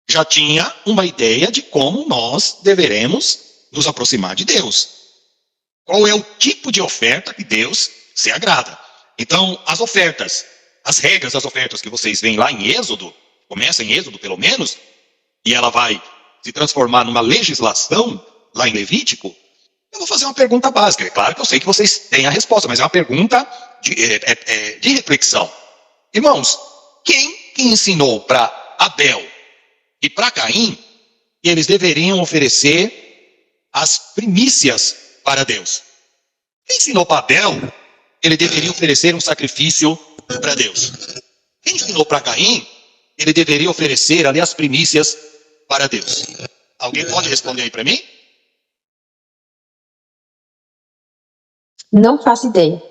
já tinha uma ideia de como nós deveremos nos aproximar de Deus. Qual é o tipo de oferta que Deus se agrada. Então, as ofertas, as regras das ofertas que vocês veem lá em Êxodo, começa em Êxodo pelo menos, e ela vai se transformar numa legislação lá em Levítico, eu vou fazer uma pergunta básica. É claro que eu sei que vocês têm a resposta, mas é uma pergunta de reflexão. Irmãos, quem que ensinou para Abel e para Caim que eles deveriam oferecer as primícias para Deus? Quem ensinou para Abel que ele deveria oferecer um sacrifício para Deus? Quem ensinou para Caim que ele deveria oferecer ali as primícias para Deus? Alguém pode responder aí para mim? Não faço ideia.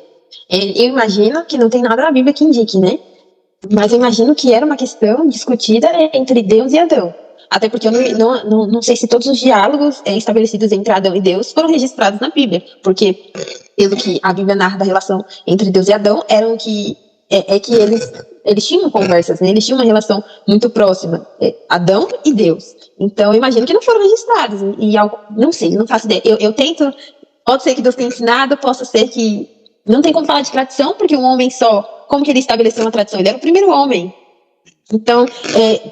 Eu imagino que não tem nada na Bíblia que indique, né? Mas eu imagino que era uma questão discutida entre Deus e Adão. Até porque eu não sei se todos os diálogos estabelecidos entre Adão e Deus foram registrados na Bíblia. Porque, pelo que a Bíblia narra da relação entre Deus e Adão, eram que eles eles tinham conversas, né? Eles tinham uma relação muito próxima, Adão e Deus. Então, eu imagino que não foram registrados, e algo, não sei, não faço ideia. Eu tento, pode ser que Deus tenha ensinado, possa ser que não tem como falar de tradição, porque um homem só, como que ele estabeleceu uma tradição? Ele era o primeiro homem. Então,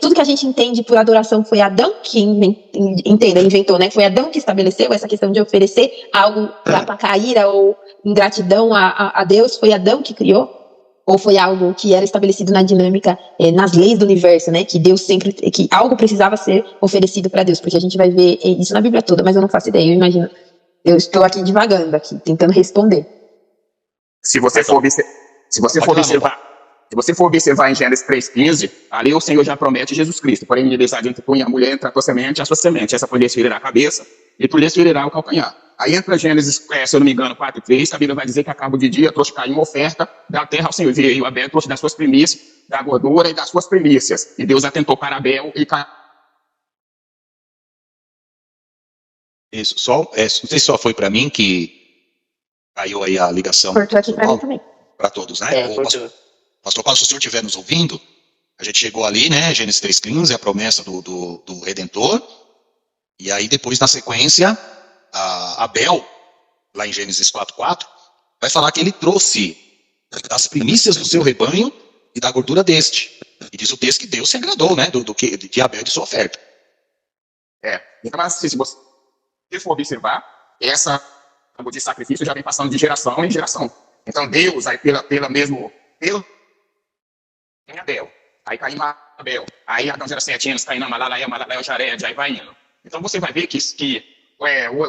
tudo que a gente entende por adoração foi Adão que inventou, né? Foi Adão que estabeleceu essa questão de oferecer algo para placar ira ou ingratidão a Deus. Foi Adão que criou? Ou foi algo que era estabelecido na dinâmica, nas leis do universo, né? Que Deus sempre, que algo precisava ser oferecido para Deus, porque a gente vai ver isso na Bíblia toda, mas eu não faço ideia. Eu imagino, eu estou aqui divagando aqui, tentando responder. Se você for observar em Gênesis 3,15, ali o Senhor já promete Jesus Cristo. Porém, inimizade entre tu e a mulher, entre a tua semente e a sua semente. Essa por lhes ferirá a cabeça e por lhes ferirá o calcanhar. Aí entra Gênesis, se eu não me engano, 4,3, a Bíblia vai dizer que a cabo de dia trouxe Caim uma oferta da terra ao Senhor. E Abel trouxe das suas primícias, da gordura e das suas primícias. E Deus atentou para Abel e Caim. Isso, não sei se só foi para mim que caiu aí a ligação. Cortou aqui para mim também. Para todos, né? Pastor Paulo, se o senhor estiver nos ouvindo, a gente chegou ali, né? Gênesis 3,15, a promessa do Redentor. E aí, depois, na sequência, Abel, lá em Gênesis 4,4, vai falar que ele trouxe das primícias do seu rebanho e da gordura deste. E diz o texto que Deus se agradou, né? De Abel e de sua oferta. Então, assim, se você for observar, essa de sacrifício já vem passando de geração em geração. Então, Deus, aí pelo em Abel, aí Caim Abel, aí Adão gera 7 anos, Caim Malalael, Jared, aí vai indo. Então você vai ver que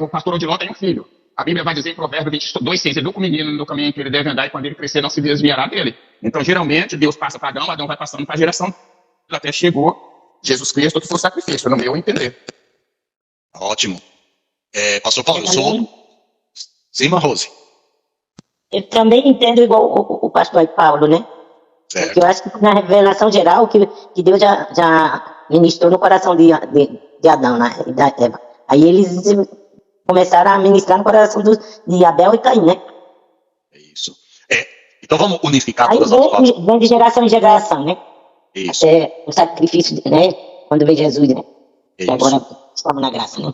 o pastor Odilon tem um filho. A Bíblia vai dizer em Provérbios 22,6, educa o menino no caminho que ele deve andar e quando ele crescer não se desviará dele. Então geralmente Deus passa para Adão vai passando para a geração, até chegou Jesus Cristo que foi o sacrifício, no meu entender. Ótimo. Pastor Paulo, eu sou... Sim, Rose. Eu também entendo igual o pastor Paulo, né? Certo. Porque eu acho que na revelação geral que Deus já ministrou no coração de Adão, né? E da Eva. Aí eles começaram a ministrar no coração de Abel e Caim, né? É isso. Então vamos unificar aí todas as palavras. Vem de geração em geração, né? Isso. Até o sacrifício, né? Quando veio Jesus, né? Isso. Que agora estamos na graça, né?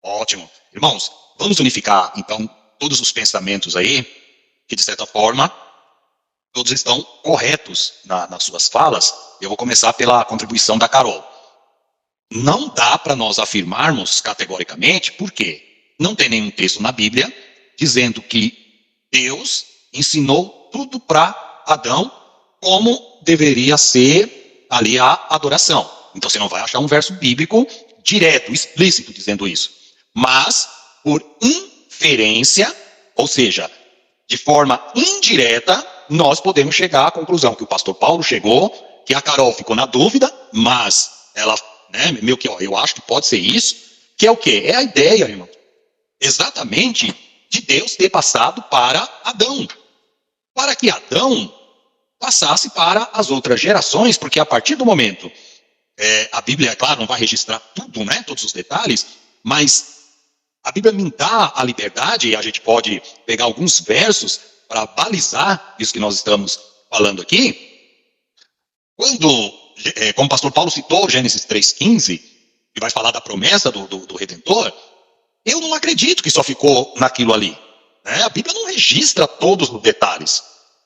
Ótimo. Irmãos, vamos unificar, então, todos os pensamentos aí, que de certa forma, todos estão corretos nas suas falas. Eu vou começar pela contribuição da Carol. Não dá para nós afirmarmos categoricamente, porque não tem nenhum texto na Bíblia dizendo que Deus ensinou tudo para Adão como deveria ser ali a adoração. Então você não vai achar um verso bíblico direto, explícito, dizendo isso. Mas, por inferência, ou seja, de forma indireta, nós podemos chegar à conclusão que o pastor Paulo chegou, que a Carol ficou na dúvida, mas ela, né, meio que, eu acho que pode ser isso, que é o quê? É a ideia, irmão, exatamente de Deus ter passado para Adão, para que Adão passasse para as outras gerações, porque a partir do momento, a Bíblia, é claro, não vai registrar tudo, né, todos os detalhes, mas a Bíblia me dá a liberdade, e a gente pode pegar alguns versos para balizar isso que nós estamos falando aqui. Como o pastor Paulo citou Gênesis 3,15, que vai falar da promessa do Redentor, eu não acredito que só ficou naquilo ali. Né? A Bíblia não registra todos os detalhes.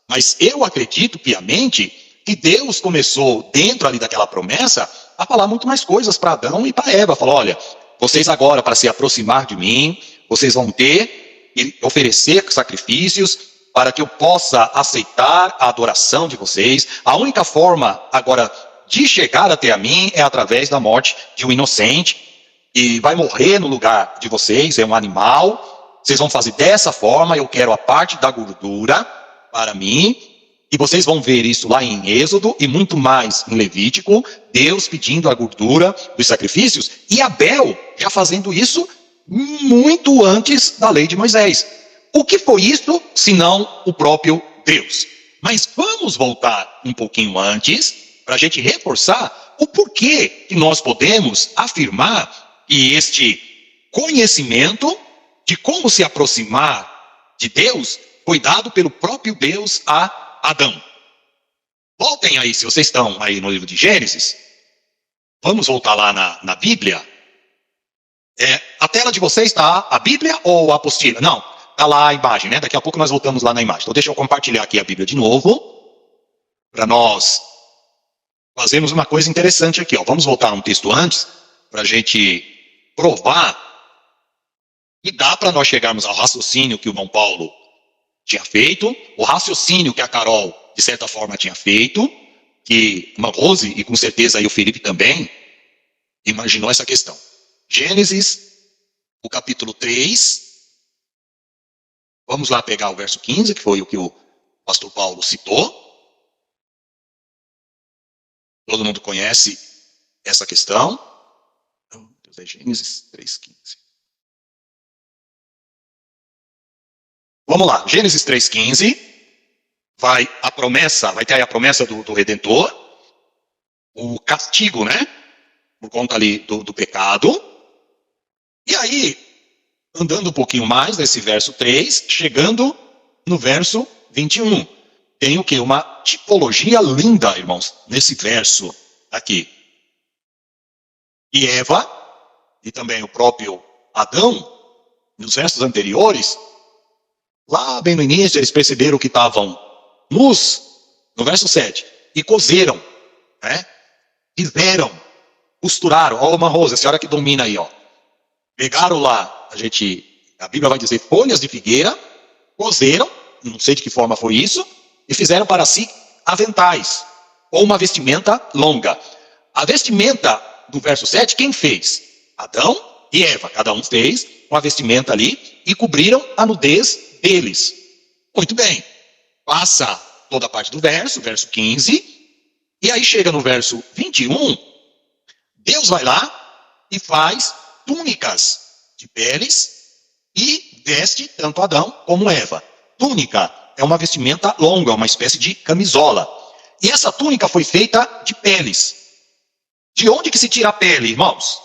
Mas eu acredito piamente que Deus começou, dentro ali daquela promessa, a falar muito mais coisas para Adão e para Eva. Falou, olha, vocês agora, para se aproximar de mim, vocês vão ter e oferecer sacrifícios para que eu possa aceitar a adoração de vocês. A única forma agora de chegar até a mim é através da morte de um inocente, e vai morrer no lugar de vocês, é um animal. Vocês vão fazer dessa forma, eu quero a parte da gordura para mim. E vocês vão ver isso lá em Êxodo e muito mais em Levítico, Deus pedindo a gordura dos sacrifícios e Abel já fazendo isso muito antes da lei de Moisés. O que foi isso, senão o próprio Deus? Mas vamos voltar um pouquinho antes, para a gente reforçar o porquê que nós podemos afirmar que este conhecimento de como se aproximar de Deus foi dado pelo próprio Deus a Adão. Voltem aí, se vocês estão aí no livro de Gênesis, vamos voltar lá na Bíblia. A tela de vocês está a Bíblia ou a apostila? Não, está lá a imagem, né? Daqui a pouco nós voltamos lá na imagem. Então deixa eu compartilhar aqui a Bíblia de novo, para nós fazermos uma coisa interessante aqui. Vamos voltar um texto antes, para a gente provar que dá para nós chegarmos ao raciocínio que o irmão Paulo tinha feito, o raciocínio que a Carol, de certa forma, tinha feito, que a Rose, e com certeza aí o Felipe também, imaginou essa questão. Gênesis, o capítulo 3, vamos lá pegar o verso 15, que foi o que o pastor Paulo citou. Todo mundo conhece essa questão. Deus, é Gênesis 3,15. Vamos lá, Gênesis 3,15, vai ter aí a promessa do Redentor, o castigo, né, por conta ali do pecado, e aí, andando um pouquinho mais nesse verso 3, chegando no verso 21, tem o quê? Uma tipologia linda, irmãos, nesse verso aqui. E Eva, e também o próprio Adão, nos versos anteriores, lá bem no início, eles perceberam que estavam nus, no verso 7, e cozeram, né? Fizeram, costuraram. Ó, uma Rosa, a senhora que domina aí, ó. Pegaram lá, a Bíblia vai dizer, folhas de figueira, cozeram, não sei de que forma foi isso, e fizeram para si aventais, ou uma vestimenta longa. A vestimenta do verso 7, quem fez? Adão e Eva, cada um fez uma vestimenta ali, e cobriram a nudez deles. Muito bem. Passa toda a parte do verso 15, e aí chega no verso 21, Deus vai lá e faz túnicas de peles e veste tanto Adão como Eva. Túnica é uma vestimenta longa, uma espécie de camisola. E essa túnica foi feita de peles. De onde que se tira a pele, irmãos?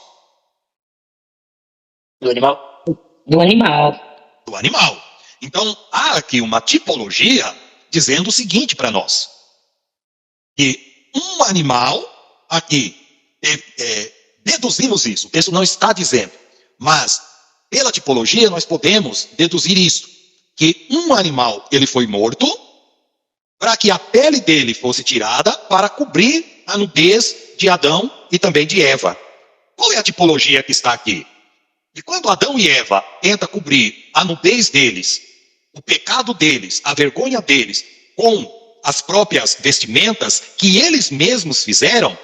Do animal? Do animal. Do animal. Então, há aqui uma tipologia dizendo o seguinte para nós. Que um animal, aqui, deduzimos isso, o texto não está dizendo, mas pela tipologia nós podemos deduzir isso, que um animal, ele foi morto, para que a pele dele fosse tirada, para cobrir a nudez de Adão e também de Eva. Qual é a tipologia que está aqui? E quando Adão e Eva tentam cobrir a nudez deles, o pecado deles, a vergonha deles, com as próprias vestimentas que eles mesmos fizeram,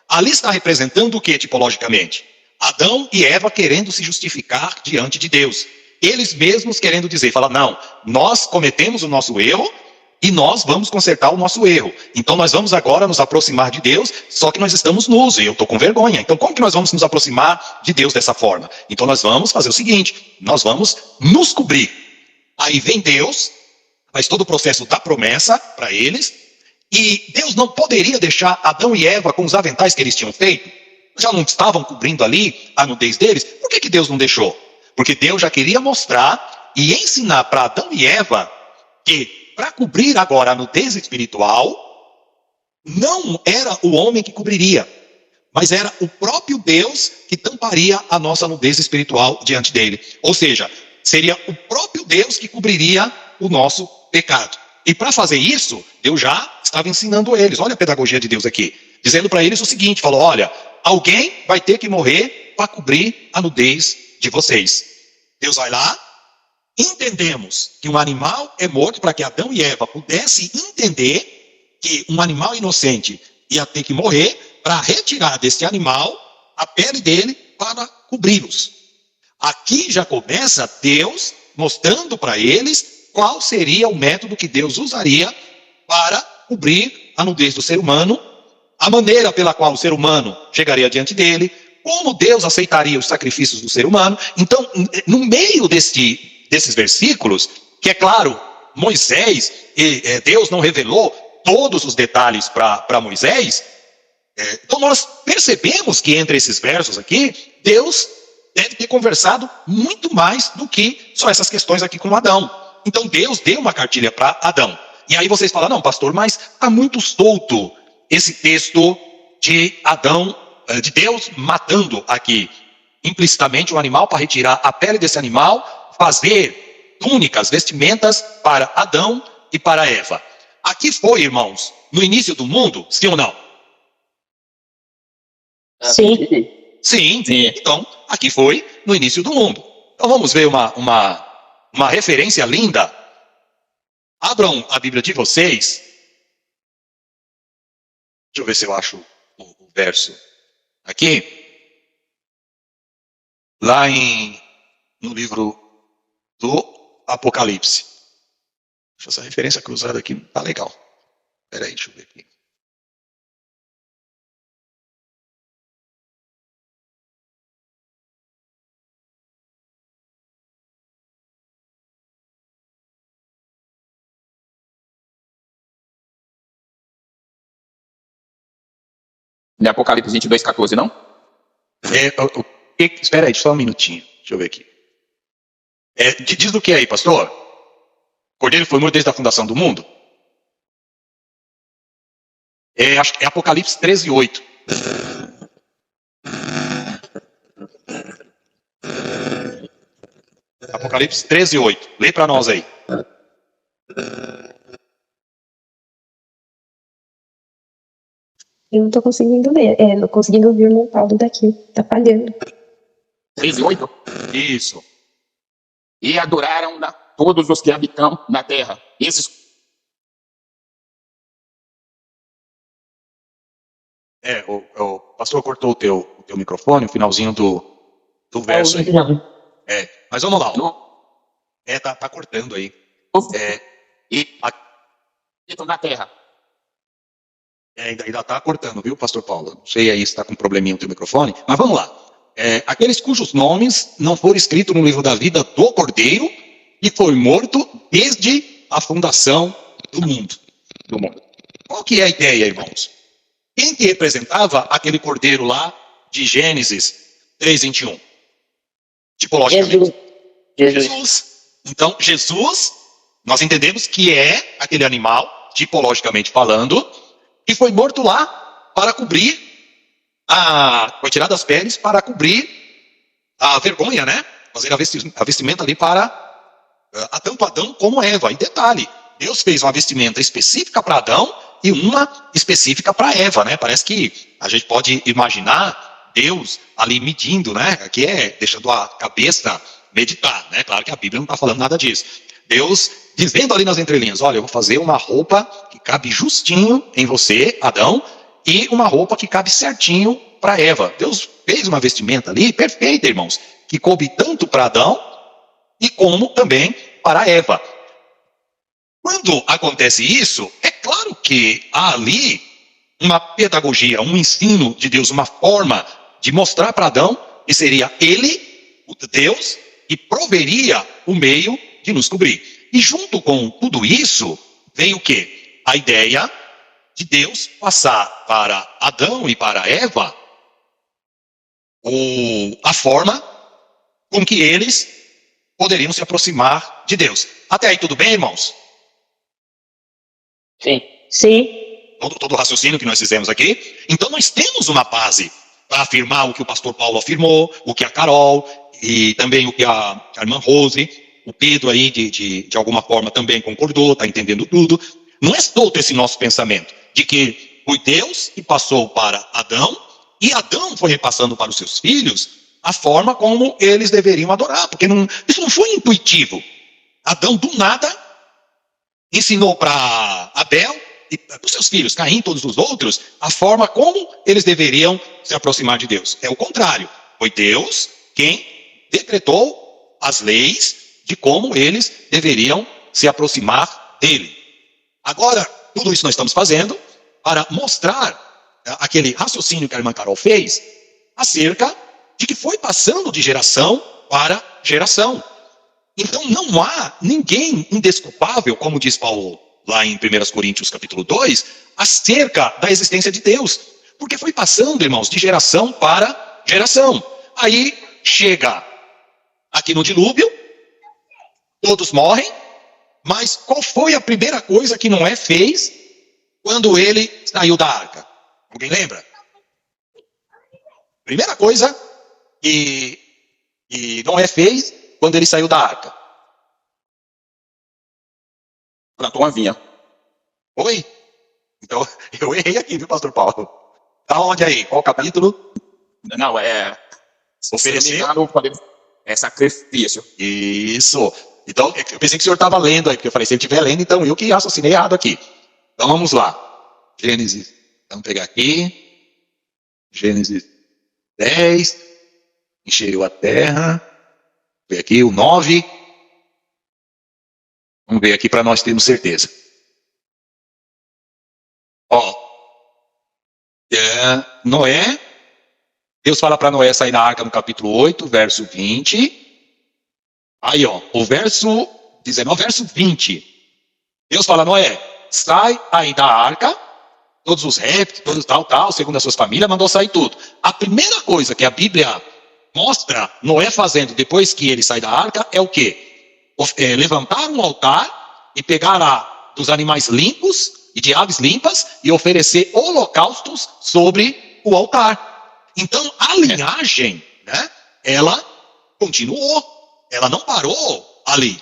ali está representando o que tipologicamente? Adão e Eva querendo se justificar diante de Deus. Eles mesmos querendo dizer, falar, não, nós cometemos o nosso erro e nós vamos consertar o nosso erro. Então nós vamos agora nos aproximar de Deus, só que nós estamos nus e eu estou com vergonha. Então como que nós vamos nos aproximar de Deus dessa forma? Então nós vamos fazer o seguinte, nós vamos nos cobrir. Aí vem Deus, faz todo o processo da promessa para eles, e Deus não poderia deixar Adão e Eva com os aventais que eles tinham feito? Já não estavam cobrindo ali a nudez deles? Por que Deus não deixou? Porque Deus já queria mostrar e ensinar para Adão e Eva que para cobrir agora a nudez espiritual, não era o homem que cobriria, mas era o próprio Deus que tamparia a nossa nudez espiritual diante dele. Ou seja, seria o próprio Deus que cobriria o nosso pecado. E para fazer isso, Deus já estava ensinando eles. Olha a pedagogia de Deus aqui. Dizendo para eles o seguinte, falou, olha, alguém vai ter que morrer para cobrir a nudez de vocês. Deus vai lá, entendemos que um animal é morto para que Adão e Eva pudessem entender que um animal inocente ia ter que morrer para retirar desse animal a pele dele para cobri-los. Aqui já começa Deus mostrando para eles qual seria o método que Deus usaria para cobrir a nudez do ser humano, a maneira pela qual o ser humano chegaria diante dele, como Deus aceitaria os sacrifícios do ser humano. Então, no meio desses versículos, que é claro, Moisés, Deus não revelou todos os detalhes para Moisés, então nós percebemos que entre esses versos aqui, Deus deve ter conversado muito mais do que só essas questões aqui com Adão. Então Deus deu uma cartilha para Adão. E aí vocês falam, não, pastor, mas está muito solto esse texto de Adão, de Deus matando aqui implicitamente um animal para retirar a pele desse animal, fazer túnicas, vestimentas para Adão e para Eva. Aqui foi, irmãos, no início do mundo, sim ou não? Sim. Sim. Então, aqui foi no início do mundo. Então vamos ver uma referência linda. Abram a Bíblia de vocês. Deixa eu ver se eu acho o verso aqui. Lá no livro do Apocalipse. Essa referência cruzada aqui não tá legal. Espera aí, deixa eu ver aqui. Não é Apocalipse 22, 14, não? Espera aí, só um minutinho. Deixa eu ver aqui. Diz do que aí, pastor? Cordeiro foi morto desde a fundação do mundo? Acho que é Apocalipse 13, 8. Apocalipse 13, 8. Lê para nós aí. Eu não tô conseguindo ler. Não conseguindo ouvir o Paulo daqui. Tá falhando. 13, 8. Isso. E adoraram todos os que habitam na terra. Esses... O pastor cortou o teu microfone, o finalzinho do verso aí. Mas vamos lá. Tá cortando aí. E habitam na terra. Ainda está cortando, viu, pastor Paulo? Não sei aí se está com um probleminha no teu microfone, mas vamos lá. Aqueles cujos nomes não foram escritos no livro da vida do Cordeiro, e foi morto desde a fundação do mundo. Qual que é a ideia, irmãos? Quem que representava aquele Cordeiro lá de Gênesis 3:21? Tipologicamente. Jesus. Então, Jesus, nós entendemos que é aquele animal, tipologicamente falando, que foi morto lá para cobrir, foi tirado das peles para cobrir a vergonha, né? Fazer a vestimenta ali para tanto Adão como Eva. E detalhe, Deus fez uma vestimenta específica para Adão e uma específica para Eva, né? Parece que a gente pode imaginar Deus ali medindo, né? Aqui deixando a cabeça meditar, né? Claro que a Bíblia não está falando nada disso. Deus dizendo ali nas entrelinhas, olha, eu vou fazer uma roupa que cabe justinho em você, Adão, e uma roupa que cabe certinho para Eva. Deus fez uma vestimenta ali perfeita, irmãos, que coube tanto para Adão e como também para Eva. Quando acontece isso, é claro que há ali uma pedagogia, um ensino de Deus, uma forma de mostrar para Adão que seria ele, o Deus, que proveria o meio de nos cobrir. E junto com tudo isso, vem o quê? A ideia de Deus passar para Adão e para Eva a forma com que eles poderiam se aproximar de Deus. Até aí tudo bem, irmãos? Sim. Todo o raciocínio que nós fizemos aqui. Então nós temos uma base para afirmar o que o pastor Paulo afirmou, o que a Carol e também o que a irmã Rose, o Pedro aí de alguma forma também concordou, está entendendo tudo. Não é solto esse nosso pensamento de que foi Deus que passou para Adão e Adão foi repassando para os seus filhos a forma como eles deveriam adorar, porque isso não foi intuitivo. Adão do nada ensinou para Abel e para os seus filhos, Caim e todos os outros, a forma como eles deveriam se aproximar de Deus. É o contrário. Foi Deus quem decretou as leis de como eles deveriam se aproximar dele. Agora, tudo isso nós estamos fazendo para mostrar aquele raciocínio que a irmã Carol fez acerca de que foi passando de geração para geração. Então não há ninguém indesculpável, como diz Paulo lá em 1 Coríntios capítulo 2, acerca da existência de Deus. Porque foi passando, irmãos, de geração para geração. Aí chega aqui no dilúvio, todos morrem, Mas qual foi a primeira coisa que Noé fez quando ele saiu da arca? Alguém lembra? Primeira coisa que Noé fez quando ele saiu da arca. Plantou uma vinha. Oi? Então, eu errei aqui, viu, pastor Paulo? Tá onde aí? Qual capítulo? Não, é... Se não me Ofereceu? engano, quando ele- é sacrifício. Isso. Então, eu pensei que o senhor estava lendo aí, porque eu falei, se ele estiver lendo, então eu que raciocinei errado aqui. Então, vamos lá. Gênesis, vamos pegar aqui. Gênesis 10. Encheu a terra. Vamos ver aqui o 9. Vamos ver aqui para nós termos certeza. Ó. Noé. Deus fala para Noé sair da arca no capítulo 8, verso 20. Aí, ó, o verso 19, verso 20. Deus fala, Noé, sai aí da arca, todos os répteis, todos tal, segundo as suas famílias, mandou sair tudo. A primeira coisa que a Bíblia mostra Noé fazendo depois que ele sai da arca é o quê? Levantar um altar e pegar dos animais limpos e de aves limpas e oferecer holocaustos sobre o altar. Então, a linhagem, né, ela continuou. Ela não parou ali.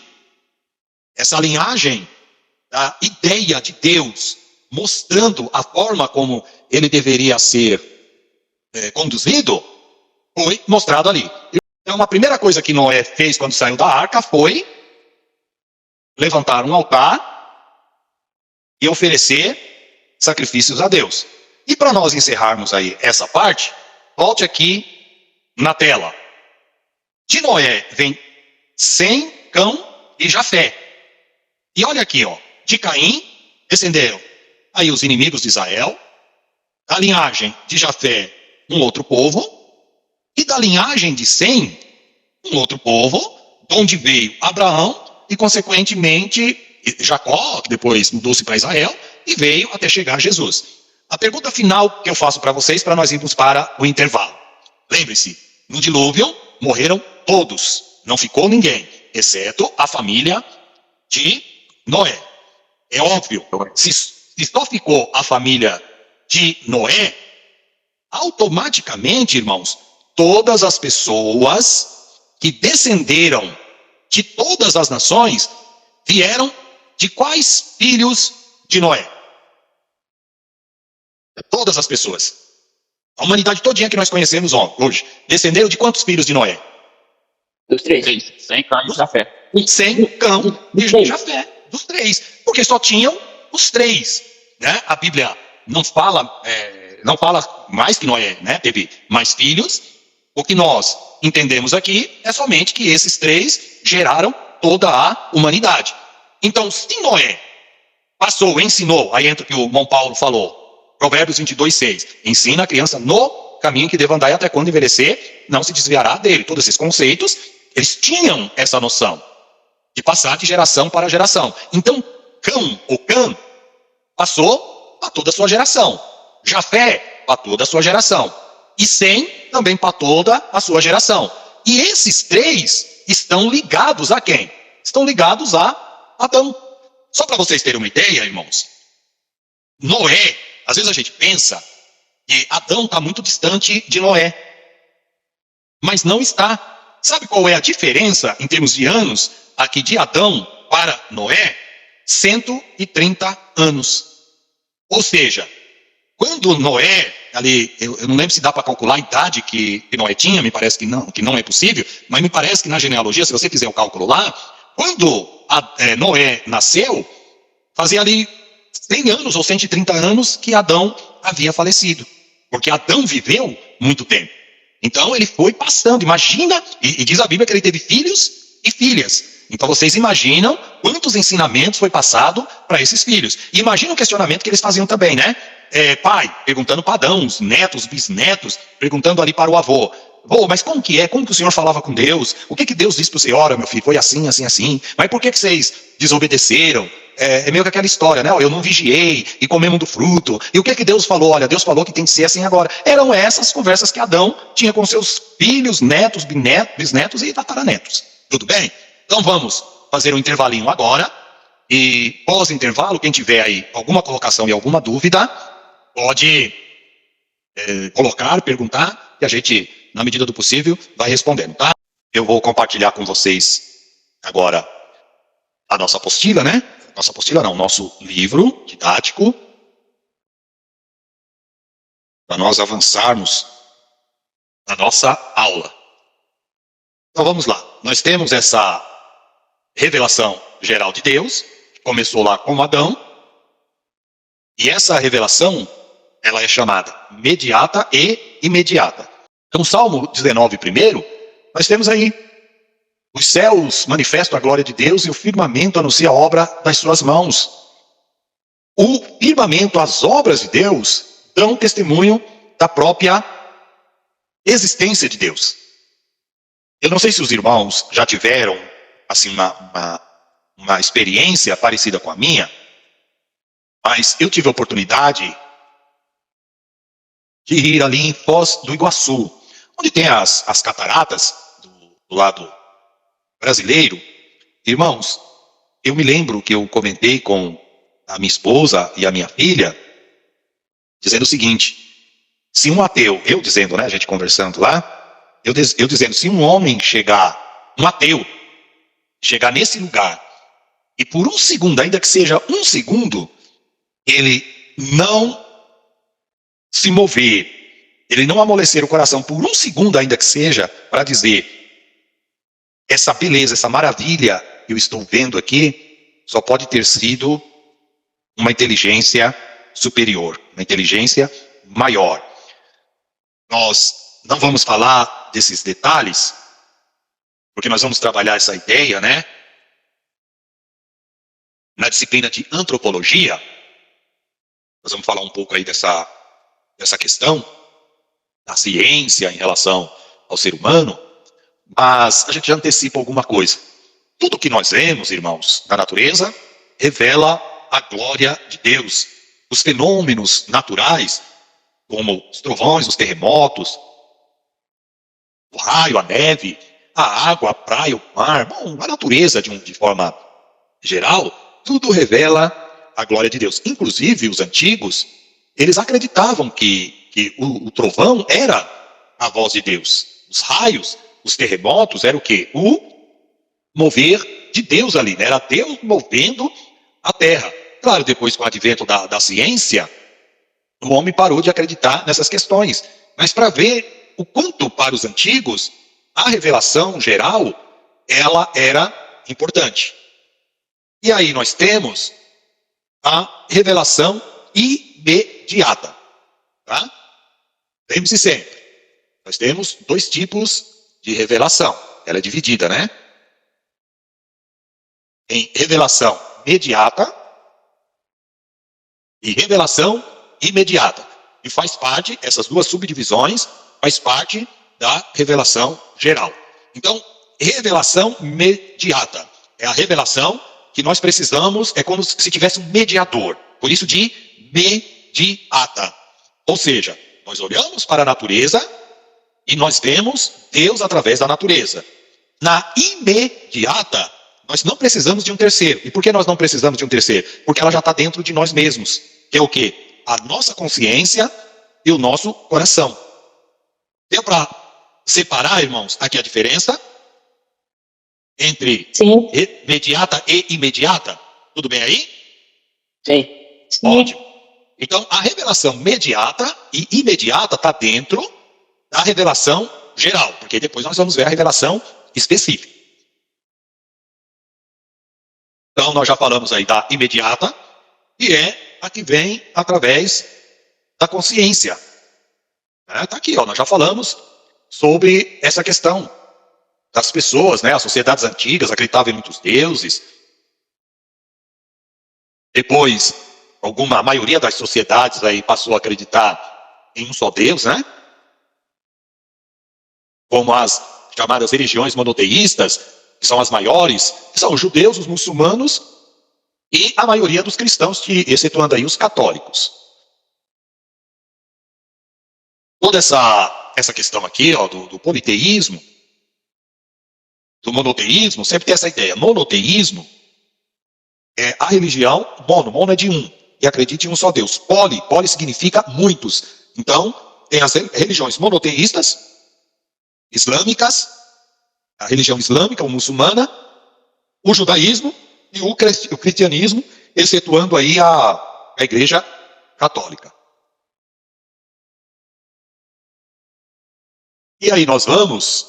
Essa linhagem da ideia de Deus, mostrando a forma como ele deveria ser conduzido, foi mostrado ali. Então, a primeira coisa que Noé fez quando saiu da arca foi levantar um altar e oferecer sacrifícios a Deus. E para nós encerrarmos aí essa parte, volte aqui na tela. De Noé vem Sem, Cão e Jafé. E olha aqui, ó, de Caim descenderam aí os inimigos de Israel, da linhagem de Jafé, um outro povo, e da linhagem de Sem, um outro povo, de onde veio Abraão e, consequentemente, Jacó, que depois mudou-se para Israel, e veio até chegar a Jesus. A pergunta final que eu faço para vocês, para nós irmos para o intervalo. Lembre-se, no dilúvio morreram todos. Não ficou ninguém, exceto a família de Noé. É óbvio, se só ficou a família de Noé, automaticamente, irmãos, todas as pessoas que descenderam de todas as nações vieram de quais filhos de Noé? Todas as pessoas. A humanidade todinha que nós conhecemos hoje, descenderam de quantos filhos de Noé? Dos três. Sem Caim e Jafé. Sem, Cão e Jafé, dos três, porque só tinham os três, né? A Bíblia não fala mais que Noé, né? Teve mais filhos. O que nós entendemos aqui é somente que esses três geraram toda a humanidade. Então, se Noé passou, ensinou, aí entra o que o irmão Paulo falou, Provérbios 22:6, ensina a criança no caminho que deva andar e até quando envelhecer, não se desviará dele. Todos esses conceitos, eles tinham essa noção de passar de geração para geração. Então, Cã passou para toda a sua geração. Jafé para toda a sua geração. E Sem também para toda a sua geração. E esses três estão ligados a quem? Estão ligados a Adão. Só para vocês terem uma ideia, irmãos. Noé, às vezes a gente pensa que Adão está muito distante de Noé. Mas não está. Sabe qual é a diferença em termos de anos aqui de Adão para Noé? 130 anos. Ou seja, quando Noé, ali, eu não lembro se dá para calcular a idade que Noé tinha, me parece que não é possível, mas me parece que na genealogia, se você fizer o cálculo lá, quando Noé nasceu, fazia ali 100 anos ou 130 anos que Adão havia falecido. Porque Adão viveu muito tempo. Então ele foi passando, imagina, e diz a Bíblia que ele teve filhos e filhas. Então vocês imaginam quantos ensinamentos foi passado para esses filhos. E imagina o questionamento que eles faziam também, né? Pai, perguntando para Adão, os netos, bisnetos, perguntando ali para o avô. Vô, mas como que é? Como que o senhor falava com Deus? O que Deus disse para o senhor? Olha, meu filho, foi assim, assim, assim. Mas por que vocês desobedeceram? É meio que aquela história, né? Eu não vigiei e comemos do fruto. E o que Deus falou? Olha, Deus falou que tem que ser assim agora. Eram essas conversas que Adão tinha com seus filhos, netos, bisnetos e tataranetos. Tudo bem? Então vamos fazer um intervalinho agora. E pós-intervalo, quem tiver aí alguma colocação e alguma dúvida, pode colocar, perguntar, e a gente, na medida do possível, vai respondendo, tá? Eu vou compartilhar com vocês agora a nossa apostila, né? Nossa apostila não, nosso livro didático, para nós avançarmos na nossa aula. Então vamos lá. Nós temos essa revelação geral de Deus, que começou lá com Adão, e essa revelação, ela é chamada mediata e imediata. Então, Salmo 19 primeiro, nós temos aí: os céus manifestam a glória de Deus e o firmamento anuncia a obra das suas mãos. O firmamento, as obras de Deus, dão testemunho da própria existência de Deus. Eu não sei se os irmãos já tiveram assim uma experiência parecida com a minha, mas eu tive a oportunidade de ir ali em Foz do Iguaçu, onde tem as cataratas do lado brasileiro. Irmãos, eu me lembro que eu comentei com a minha esposa e a minha filha, dizendo o seguinte: se um ateu, eu dizendo, né, a gente conversando lá, eu dizendo, se um homem chegar, um ateu, chegar nesse lugar, e por um segundo, ainda que seja um segundo, ele não se mover, ele não amolecer o coração por um segundo, ainda que seja, para dizer: essa beleza, essa maravilha que eu estou vendo aqui, só pode ter sido uma inteligência superior, uma inteligência maior. Nós não vamos falar desses detalhes, porque nós vamos trabalhar essa ideia, né? Na disciplina de antropologia, nós vamos falar um pouco aí dessa questão da ciência em relação ao ser humano, mas a gente já antecipa alguma coisa. Tudo que nós vemos, irmãos, na natureza, revela a glória de Deus. Os fenômenos naturais, como os trovões, os terremotos, o raio, a neve, a água, a praia, o mar, bom, a natureza de forma geral, tudo revela a glória de Deus. Inclusive, os antigos, eles acreditavam que o trovão era a voz de Deus. Os raios, os terremotos, era o quê? O mover de Deus ali, né? Era Deus movendo a terra. Claro, depois com o advento da ciência, o homem parou de acreditar nessas questões. Mas para ver o quanto para os antigos, a revelação geral, ela era importante. E aí nós temos a revelação imediata. Tá? Lembre-se sempre, nós temos dois tipos de revelação. Ela é dividida, né? Em revelação mediata e revelação imediata. E faz parte, essas duas subdivisões, faz parte da revelação geral. Então, revelação mediata é a revelação que nós precisamos, é como se tivesse um mediador. Por isso de mediata. Ou seja, nós olhamos para a natureza e nós vemos Deus através da natureza. Na imediata, nós não precisamos de um terceiro. E por que nós não precisamos de um terceiro? Porque ela já está dentro de nós mesmos. Que é o quê? A nossa consciência e o nosso coração. Deu para separar, irmãos, aqui a diferença entre Sim. mediata e imediata? Tudo bem aí? Sim. Ótimo. Então, a revelação mediata e imediata está dentro da revelação geral, porque depois nós vamos ver a revelação específica. Então, nós já falamos aí da imediata, e é a que vem através da consciência. Está aqui, ó, nós já falamos sobre essa questão das pessoas, né? As sociedades antigas acreditavam em muitos deuses. Depois, a maioria das sociedades aí passou a acreditar em um só Deus, né? Como as chamadas religiões monoteístas, que são as maiores, que são os judeus, os muçulmanos e a maioria dos cristãos, excetuando aí os católicos. Toda essa questão aqui, ó, do politeísmo, do monoteísmo, sempre tem essa ideia. Monoteísmo A religião, mono é de um, e acredita em um só Deus. Poli significa muitos. Então, tem as religiões monoteístas, islâmicas, a religião islâmica, ou muçulmana, o judaísmo e o cristianismo, excetuando aí a igreja católica. E aí nós vamos,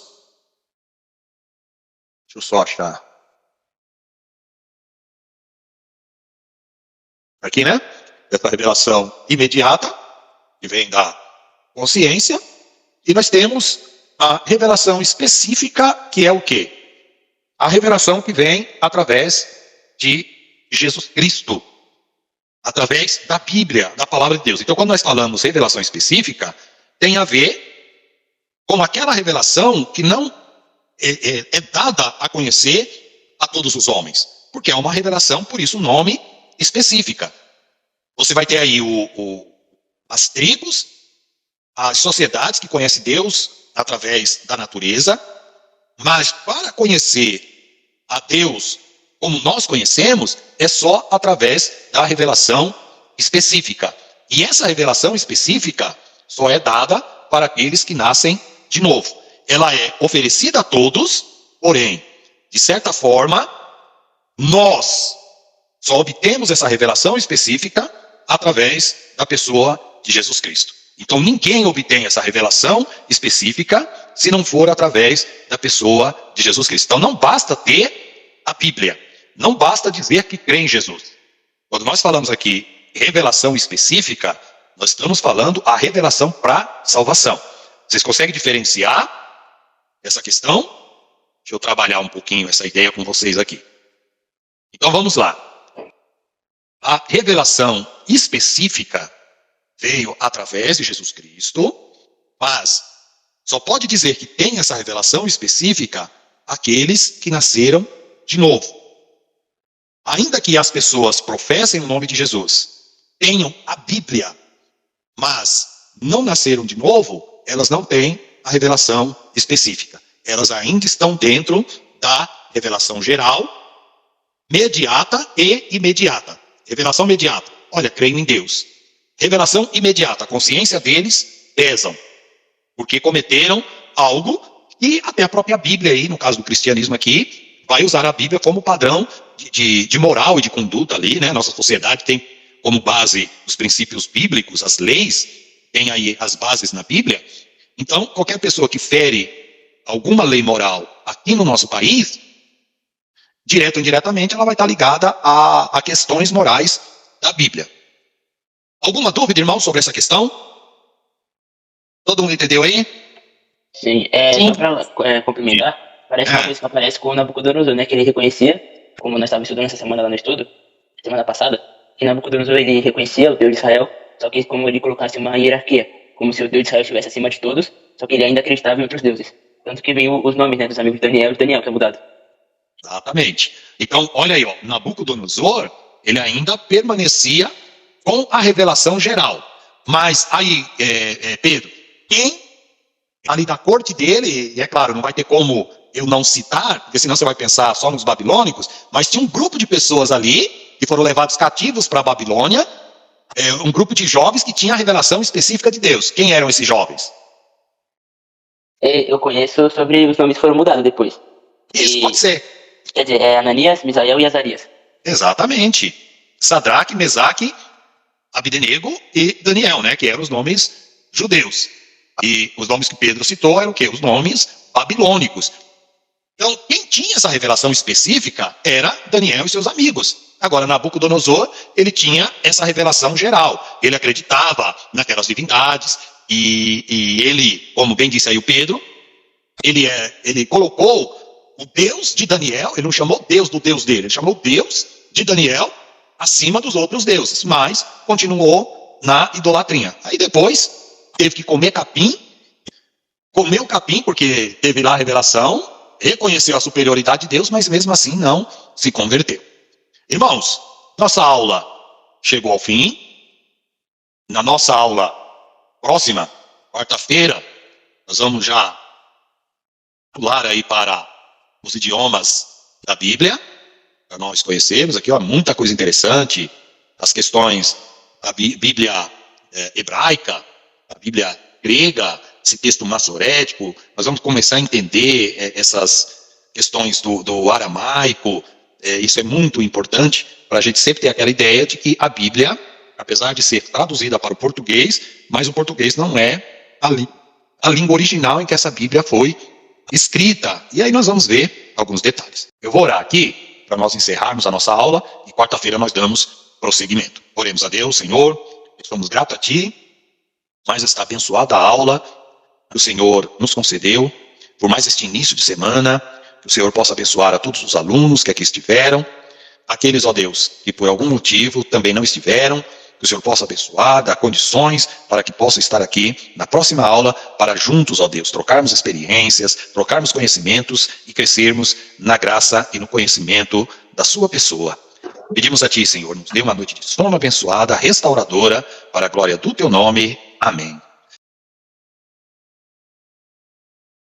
deixa eu só achar, aqui, né? Essa revelação imediata, que vem da consciência, e nós temos a revelação específica, que é o quê? A revelação que vem através de Jesus Cristo, através da Bíblia, da palavra de Deus. Então, quando nós falamos revelação específica, tem a ver com aquela revelação que não é dada a conhecer a todos os homens, porque é uma revelação, por isso o nome específica. Você vai ter aí as tribos, as sociedades que conhecem Deus através da natureza, mas para conhecer a Deus como nós conhecemos, é só através da revelação específica. E essa revelação específica só é dada para aqueles que nascem de novo. Ela é oferecida a todos, porém, de certa forma, nós só obtemos essa revelação específica através da pessoa de Jesus Cristo. Então ninguém obtém essa revelação específica se não for através da pessoa de Jesus Cristo. Então não basta ter a Bíblia, não basta dizer que crê em Jesus. Quando nós falamos aqui revelação específica, nós estamos falando a revelação para salvação. Vocês conseguem diferenciar essa questão? Deixa eu trabalhar um pouquinho essa ideia com vocês aqui. Então vamos lá. A revelação específica veio através de Jesus Cristo, mas só pode dizer que tem essa revelação específica aqueles que nasceram de novo. Ainda que as pessoas professem o nome de Jesus, tenham a Bíblia, mas não nasceram de novo, elas não têm a revelação específica. Elas ainda estão dentro da revelação geral, mediata e imediata. Revelação imediata, olha, creio em Deus. Revelação imediata, a consciência deles pesam, porque cometeram algo que até a própria Bíblia aí, no caso do cristianismo aqui, vai usar a Bíblia como padrão de moral e de conduta ali, né? Nossa sociedade tem como base os princípios bíblicos, as leis, tem aí as bases na Bíblia. Então, qualquer pessoa que fere alguma lei moral aqui no nosso país, direto ou indiretamente, ela vai estar ligada a questões morais da Bíblia. Alguma dúvida, irmão, sobre essa questão? Todo mundo entendeu aí? Sim, Sim. só para complementar, parece uma coisa que aparece com o Nabucodonosor, né? Que ele reconhecia, como nós estávamos estudando essa semana lá no estudo, semana passada, que Nabucodonosor ele reconhecia o Deus de Israel, só que como ele colocasse uma hierarquia, como se o Deus de Israel estivesse acima de todos, só que ele ainda acreditava em outros deuses. Tanto que vem os nomes, né, dos amigos de Daniel, que é mudado. Exatamente. Então, olha aí, ó, Nabucodonosor, ele ainda permanecia com a revelação geral. Mas aí, Pedro, quem ali da corte dele, e é claro, não vai ter como eu não citar, porque senão você vai pensar só nos babilônicos, mas tinha um grupo de pessoas ali que foram levados cativos para a Babilônia, um grupo de jovens que tinha a revelação específica de Deus. Quem eram esses jovens? Eu conheço sobre os nomes que foram mudados depois. Isso pode ser. Quer dizer, é Ananias, Misael e Azarias. Exatamente. Sadraque, Mesaque, Abdenego e Daniel, né, que eram os nomes judeus. E os nomes que Pedro citou eram o quê? Os nomes babilônicos. Então, quem tinha essa revelação específica era Daniel e seus amigos. Agora, Nabucodonosor, ele tinha essa revelação geral. Ele acreditava naquelas divindades e ele, como bem disse aí o Pedro, ele colocou o Deus de Daniel, ele não chamou Deus do Deus dele, ele chamou Deus de Daniel acima dos outros deuses, mas continuou na idolatria. Aí depois teve que comer capim, comeu capim porque teve lá a revelação, reconheceu a superioridade de Deus, mas mesmo assim não se converteu. Irmãos, nossa aula chegou ao fim. Na nossa aula próxima, quarta-feira, nós vamos já pular aí para os idiomas da Bíblia. para nós conhecermos aqui, ó, muita coisa interessante, as questões da Bíblia hebraica, a Bíblia grega, esse texto maçorético, nós vamos começar a entender essas questões do aramaico. Isso é muito importante para a gente sempre ter aquela ideia de que a Bíblia, apesar de ser traduzida para o português, mas o português não é a língua original em que essa Bíblia foi escrita. E aí nós vamos ver alguns detalhes. Eu vou orar aqui para nós encerrarmos a nossa aula e quarta-feira nós damos prosseguimento. Oremos a Deus. Senhor, estamos gratos a Ti, mais esta abençoada aula que o Senhor nos concedeu, por mais este início de semana, que o Senhor possa abençoar a todos os alunos que aqui estiveram, aqueles, ó Deus, que por algum motivo também não estiveram, que o Senhor possa abençoar, dar condições para que possam estar aqui na próxima aula, para juntos, ó Deus, trocarmos experiências, trocarmos conhecimentos e crescermos na graça e no conhecimento da sua pessoa. Pedimos a Ti, Senhor, nos dê uma noite de sono abençoada, restauradora, para a glória do Teu nome. Amém.